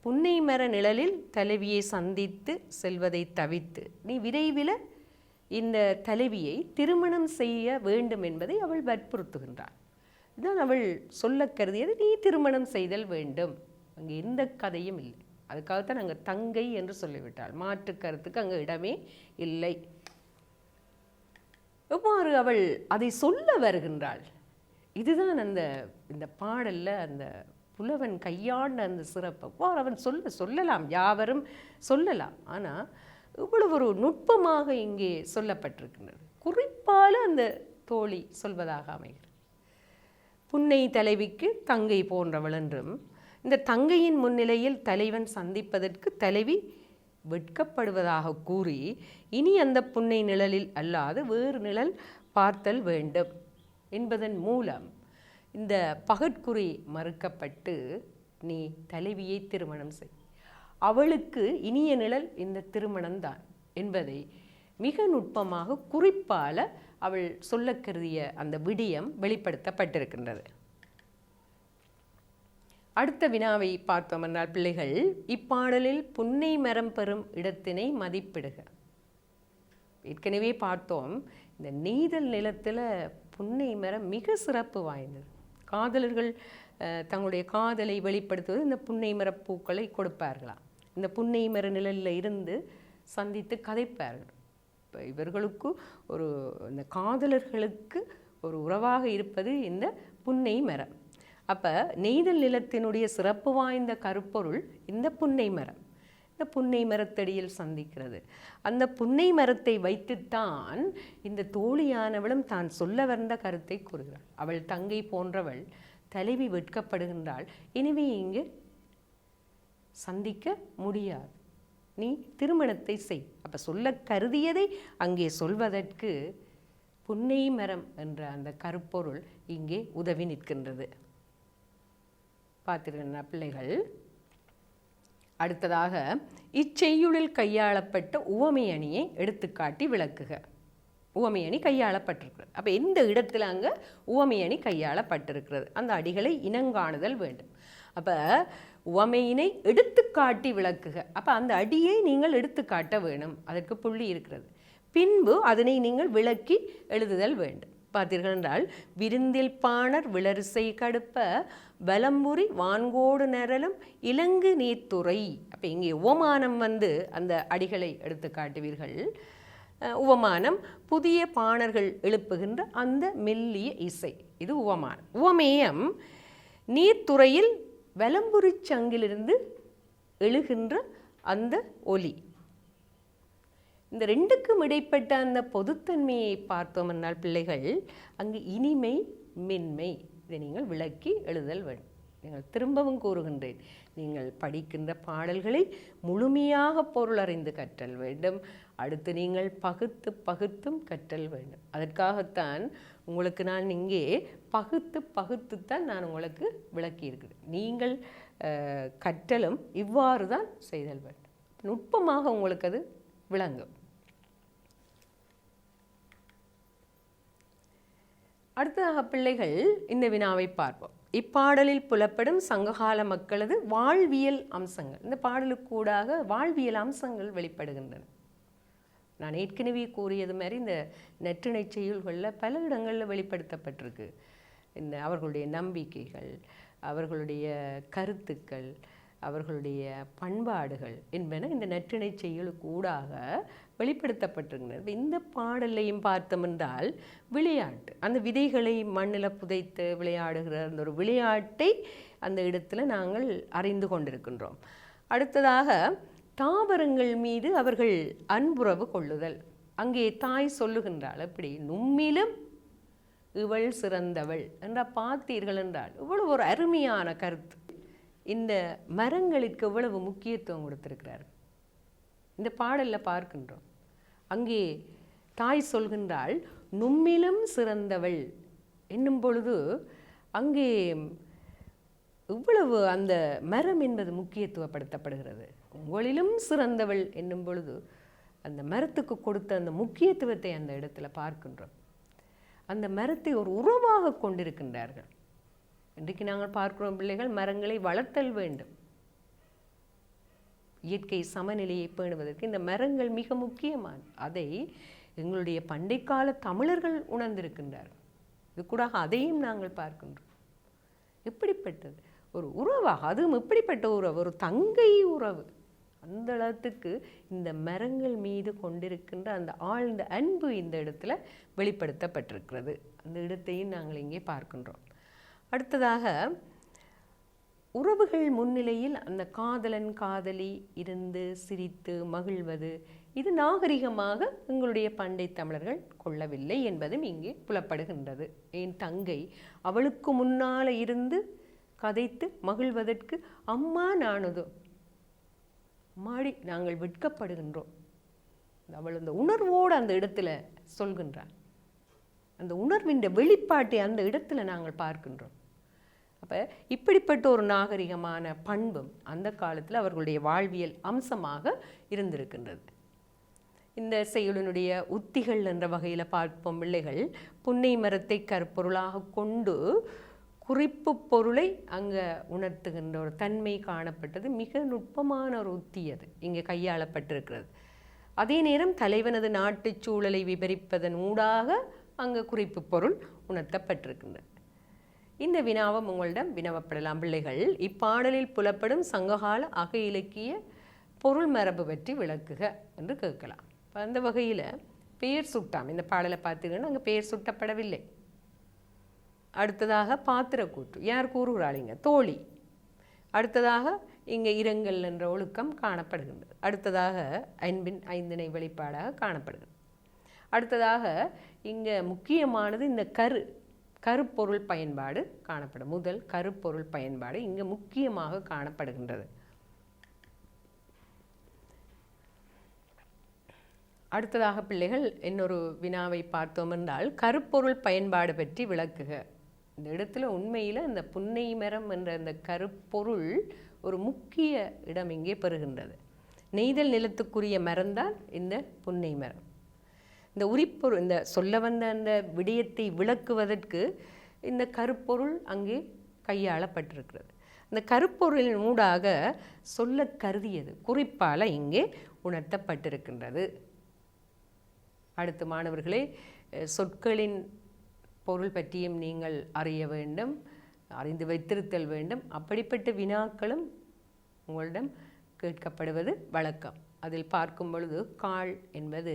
Speaker 1: புன்னை மர நிழலில் தலைவியை சந்தித்து செல்வதை தவிர்த்து நீ விரைவில் இந்த தலைவியை திருமணம் செய்ய வேண்டும் என்பதை அவள் வற்புறுத்துகின்றாள். இதுதான் அவள் சொல்ல கருதியது, நீ திருமணம் செய்தல் வேண்டும். அங்கே எந்த கதையும் இல்லை. அதுக்காகத்தான் அங்கே தங்கை என்று சொல்லிவிட்டாள். மாற்று கருத்துக்கு அங்கே இடமே இல்லை. எவ்வாறு அவள் அதை சொல்ல வருகின்றாள்? இதுதான் இந்த பாடலில் அந்த புலவன் கையாண்ட அந்த சிறப்பு. எவ்வாறு அவன் சொல்லலாம், யாவரும் சொல்லலாம். ஆனால் இவ்வளவு ஒரு நுட்பமாக இங்கே சொல்லப்பட்டிருக்கின்றது. குறிப்பால் அந்த தோழி சொல்வதாக அமைகிறது. புன்னை தலைவிக்கு தங்கை போன்றவள் என்றும், இந்த தங்கையின் முன்னிலையில் தலைவன் சந்திப்பதற்கு தலைவி வெட்கப்படுவதாக கூறி, இனி அந்த புன்னை நிழலில் அல்லாது வேறு நிழல் பார்த்தல் வேண்டும் என்பதன் மூலம் இந்த பகற்குறி மறுக்கப்பட்டு நீ தலைவியை திருமணம் செய், அவளுக்கு இனிய நிழல் இந்த திருமணம்தான் என்பதை மிக நுட்பமாக குறிப்பால் அவள் சொல்ல கருதிய அந்த விடயம் வெளிப்படுத்தப்பட்டிருக்கின்றது. அடுத்த வினாவை பார்த்தோம் என்றால் பிள்ளைகள், இப்பாடலில் புன்னை மரம் பெறும் இடத்தினை மதிப்பிடுக. ஏற்கனவே பார்த்தோம், இந்த நெய்தல் நிலத்தில் புன்னை மரம் மிக சிறப்பு வாய்ந்தது. காதலர்கள் தங்களுடைய காதலை வெளிப்படுத்துவது இந்த புன்னை மரப்பூக்களை கொடுப்பார்களாம். இந்த புன்னை மர நிழலில் இருந்து சந்தித்து கதைப்பார்கள். இப்போ இவர்களுக்கு இந்த காதலர்களுக்கு ஒரு உறவாக இருப்பது இந்த புன்னை மரம். அப்போ நெய்தல் நிலத்தினுடைய சிறப்பு வாய்ந்த கருப்பொருள் இந்த புன்னை மரம். இந்த புன்னை மரத்தடியில் சந்திக்கிறது. அந்த புன்னை மரத்தை வைத்துத்தான் இந்த தோழியானவளும் தான் சொல்ல வந்த கருத்தை கூறுகிறாள். அவள் தங்கை போன்றவள், தலைவி வெட்கப்படுகின்றாள். எனவே இங்கு சந்திக்க முடியாது, நீ திருமணத்தை செய். அப்போ சொல்ல கருதியதை அங்கே சொல்வதற்கு புன்னை மரம் என்ற அந்த கருப்பொருள் இங்கே உதவி நிற்கின்றது. பார்த்திருக்கின்ற பிள்ளைகள், அடுத்ததாக இச்செய்யுளில் கையாளப்பட்ட உவமை அணியை எடுத்துக்காட்டி விளக்குக. உவமை அணி கையாளப்பட்டிருக்கிறது. அப்போ எந்த இடத்துல அங்கே உவமை அணி கையாளப்பட்டிருக்கிறது, அந்த அடிகளை இனங்காணுதல் வேண்டும். அப்போ உவமையினை எடுத்துக்காட்டி விளக்குக. அப்போ அந்த அடியை நீங்கள் எடுத்துக்காட்ட வேணும், அதற்கு புள்ளி இருக்கிறது. பின்பு அதனை நீங்கள் விளக்கி எழுதுதல் வேண்டும். பார்த்தீர்கள் என்றால், விருந்தில் பாணர் விளரிசை கடுப்ப வலம்புரி வான்கோடு நரலும் இலங்கு நீர்த்துறை. அப்போ இங்கே உவமானம் அந்த அடிகளை எடுத்து காட்டுவீர்கள். உவமானம் புதிய பாணர்கள் எழுப்புகின்ற அந்த மெல்லிய இசை, இது உவமானம். உவமேயம் நீர்த்துறையில் வலம்புரி சங்கிலிருந்து எழுகின்ற அந்த ஒலி. இந்த ரெண்டுக்கும் இடைப்பட்ட அந்த பொதுத்தன்மையை பார்த்தோம் என்றால் பிள்ளைகள், அங்கு இனிமை மென்மை இதை நீங்கள் விளக்கி எழுதல் வேண்டும். நீங்கள் திரும்பவும் கூறுகின்றேன், நீங்கள் படிக்கின்ற பாடல்களை முழுமையாக பொருளறிந்து கற்றல் வேண்டும். அடுத்து நீங்கள் பகுத்து பகுத்தும் கற்றல் வேண்டும். அதற்காகத்தான் உங்களுக்கு நான் இங்கே பகுத்துத்தான் நான் உங்களுக்கு விளக்கி இருக்கிறேன். நீங்கள் கற்றலும் இவ்வாறு தான் செய்தல் வேண்டும். நுட்பமாக உங்களுக்கு அது விளங்கும். அடுத்ததாக பிள்ளைகள் இந்த வினாவை பார்ப்போம். இப்பாடலில் புலப்படும் சங்ககால மக்களது வாழ்வியல் அம்சங்கள். இந்த பாடலுக்கூடாக வாழ்வியல் அம்சங்கள் வெளிப்படுகின்றன. நான் ஏற்கனவே கூறியது மாதிரி இந்த நற்றிணை செய்யுள்களில் பல இடங்களில் வெளிப்படுத்தப்பட்டிருக்கு. இந்த அவர்களுடைய நம்பிக்கைகள், அவர்களுடைய கருத்துக்கள், அவர்களுடைய பண்பாடுகள் என்பன இந்த நற்றிணை செய்யுளுக்கு ஊடாக வெளிப்படுத்தப்பட்டிருக்கிறது. இந்த பாடலையும் பார்த்தோம் என்றால் விளையாட்டு, அந்த விதைகளை மண்ணில் புதைத்து விளையாடுகிற அந்த ஒரு விளையாட்டை அந்த இடத்துல நாங்கள் அறிந்து கொண்டிருக்கின்றோம். அடுத்ததாக தாவரங்கள் மீது அவர்கள் அன்புறவு கொள்ளுதல். அங்கே தாய் சொல்லுகின்றாள், எப்படி நும்மிலும் இவள் சிறந்தவள் என்ற பார்த்தீர்கள் என்றால் இவ்வளவு ஒரு அருமையான கருத்து. இந்த மரங்களுக்கு எவ்வளவு முக்கியத்துவம் கொடுத்திருக்கிறார் இந்த பாடலில் பார்க்கின்றோம். அங்கே தாய் சொல்கின்றாள் நும்மிலும் சிறந்தவள் என்னும் பொழுது அங்கே இவ்வளவு அந்த மரம் என்பது முக்கியத்துவப்படுத்தப்படுகிறது. உங்களிலும் சிறந்தவள் என்னும் பொழுது அந்த மரத்துக்கு கொடுத்த அந்த முக்கியத்துவத்தை அந்த இடத்துல பார்க்கின்றோம். அந்த மரத்தை ஒரு உறவாக கொண்டிருக்கின்றார்கள். இன்றைக்கு நாங்கள் பார்க்கிறோம் பிள்ளைகள், மரங்களை வளர்த்தல் வேண்டும். இயற்கை சமநிலையை பேணுவதற்கு இந்த மரங்கள் மிக முக்கியமான, அதை எங்களுடைய பண்டைக்கால தமிழர்கள் உணர்ந்திருக்கின்றார்கள். இது கூட அதையும் நாங்கள் பார்க்கின்றோம். எப்படிப்பட்டது ஒரு உறவாக, அதுவும் எப்படிப்பட்ட உறவு, ஒரு தங்கை உறவு. அந்த அளவுக்கு இந்த மரங்கள் மீது கொண்டிருக்கின்ற அந்த ஆழ்ந்த அன்பு இந்த இடத்துல வெளிப்படுத்தப்பட்டிருக்கிறது. அந்த இடத்தையும் நாங்கள் இங்கே பார்க்கின்றோம். அடுத்ததாக உறவுகள் முன்னிலையில் அந்த காதலன் காதலி இருந்து சிரித்து மகிழ்வது, இது நாகரிகமாக எங்களுடைய பண்டை தமிழர்கள் கொள்ளவில்லை என்பதும் இங்கே புலப்படுகின்றது. என் தங்கை அவளுக்கு முன்னால் இருந்து கதைத்து மகிழ்வதற்கு அம்மா நானுதோ மாடி நாங்கள் வெட்கப்படுகின்றோம். அவள் அந்த உணர்வோடு அந்த இடத்துல சொல்கின்றாள். அந்த உணர்வின் வெளிப்பாட்டை அந்த இடத்துல நாங்கள் பார்க்கின்றோம். அப்போ இப்படிப்பட்ட ஒரு நாகரிகமான பண்பும் அந்த காலத்தில் அவர்களுடைய வாழ்வியல் அம்சமாக இருந்திருக்கின்றது. இந்த செய்யுளினுடைய உத்திகள் என்ற வகையில் பார்ப்போம் பிள்ளைகள், புன்னை மரத்தை கருப்பொருளாக கொண்டு குறிப்பு பொருளை அங்கே உணர்த்துகின்ற ஒரு தன்மை காணப்பட்டது. மிக நுட்பமான ஒரு உத்தி அது இங்கே கையாளப்பட்டிருக்கிறது. அதே நேரம் தலைவனது நாட்டு சூழலை விவரிப்பதன் ஊடாக அங்கே குறிப்பு பொருள் உணர்த்தப்பட்டிருக்கின்றது. இந்த வினாவும் உங்களிடம் வினவப்படலாம் பிள்ளைகள். இப்பாடலில் புலப்படும் சங்ககால அக இலக்கிய பொருள் மரபு பற்றி விளக்குக என்று கேட்கலாம். அந்த வகையில் பெயர் சுட்டாம். இந்த பாடலை பார்த்தீங்கன்னா அங்கே பெயர் சுட்டப்படவில்லை. அடுத்ததாக பாத்திரக்கூற்று, யார் கூறுகிறாளிங்க, தோழி. அடுத்ததாக இங்கே இரங்கல் என்ற ஒழுக்கம் காணப்படுகின்றது. அடுத்ததாக அன்பின் ஐந்திணை வெளிப்பாடாக காணப்படுகிறது. அடுத்ததாக இங்கே முக்கியமானது இந்த கருப்பொருள் பயன்பாடு காணப்படும். முதல் கருப்பொருள் பயன்பாடு இங்கே முக்கியமாக காணப்படுகின்றது. அடுத்ததாக பிள்ளைகள் இன்னொரு வினாவை பார்த்தோம் என்றால் கருப்பொருள் பயன்பாடு பற்றி விளக்குக. இந்த இடத்துல உண்மையில் இந்த புன்னை மரம் என்ற அந்த கருப்பொருள் ஒரு முக்கிய இடம் இங்கே பெறுகின்றது. நெய்தல் நிலத்துக்குரிய மரம்தான் இந்த புன்னை மரம். இந்த உரிப்பொருள், இந்த சொல்ல வந்த அந்த விடயத்தை விளக்குவதற்கு இந்த கருப்பொருள் அங்கே கையாளப்பட்டிருக்கிறது. இந்த கருப்பொருளின் ஊடாக சொல்ல கருதியது குறிப்பால் இங்கே உணர்த்தப்பட்டிருக்கின்றது. அடுத்து மாணவர்களே, சொற்களின் பொருள் பற்றியும் நீங்கள் அறிய வேண்டும், அறிந்து வைத்திருத்தல் வேண்டும். அப்படிப்பட்ட வினாக்களும் உங்களிடம் கேட்கப்படுவது வழக்கம். அதில் பார்க்கும் பொழுது காள் என்பது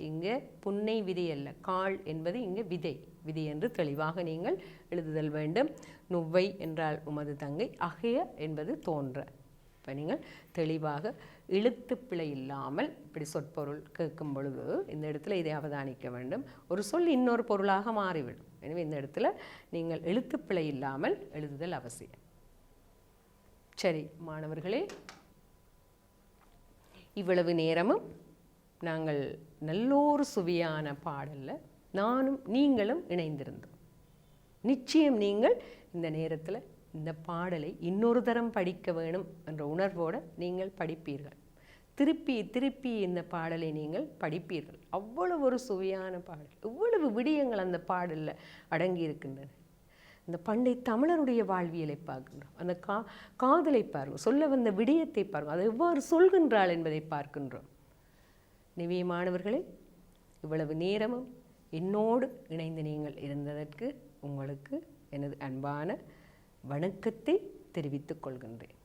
Speaker 1: இங்கே புன்னை விதை அல்ல, காள் என்பது இங்கே விதை. விதி என்று தெளிவாக நீங்கள் எழுதுதல் வேண்டும். நுவ்வை என்றால் உமது தங்கை, அகைய என்பது தோன்ற. இப்போ நீங்கள் தெளிவாக எழுத்துப்பிழை இல்லாமல் இப்படி சொற்பொருள் கேட்கும் பொழுது இந்த இடத்துல இதை அவதானிக்க வேண்டும். ஒரு சொல் இன்னொரு பொருளாக மாறிவிடும். எனவே இந்த இடத்துல நீங்கள் எழுத்துப்பிழை இல்லாமல் எழுதுதல் அவசியம். சரி மாணவர்களே, இவ்வளவு நேரமும் நாங்கள் நல்லோரு சுவையான பாடல்ல நானும் நீங்களும் இணைந்திருந்தோம். நிச்சயம் நீங்கள் இந்த நேரத்தில் இந்த பாடலை இன்னொரு தரம் படிக்க வேணும் என்ற உணர்வோடு நீங்கள் படிப்பீர்கள். திருப்பி திருப்பி இந்த பாடலை நீங்கள் படிப்பீர்கள். அவ்வளவு ஒரு சுவையான பாடல், எவ்வளவு விடயங்கள் அந்த பாடலில் அடங்கி இருக்கின்றன. இந்த பண்டை தமிழருடைய வாழ்வியலை பார்க்கின்றோம், அந்த காதலை பாருங்கள், சொல்ல வந்த விடயத்தை பாருங்கள், அதை எவ்வாறு சொல்கின்றாள் என்பதை பார்க்கின்றோம். எனவே மாணவர்களே, இவ்வளவு நேரமும் என்னோடு இணைந்து நீங்கள் இருந்ததற்கு உங்களுக்கு எனது அன்பான வணக்கத்தை தெரிவித்துக் கொள்கின்றேன்.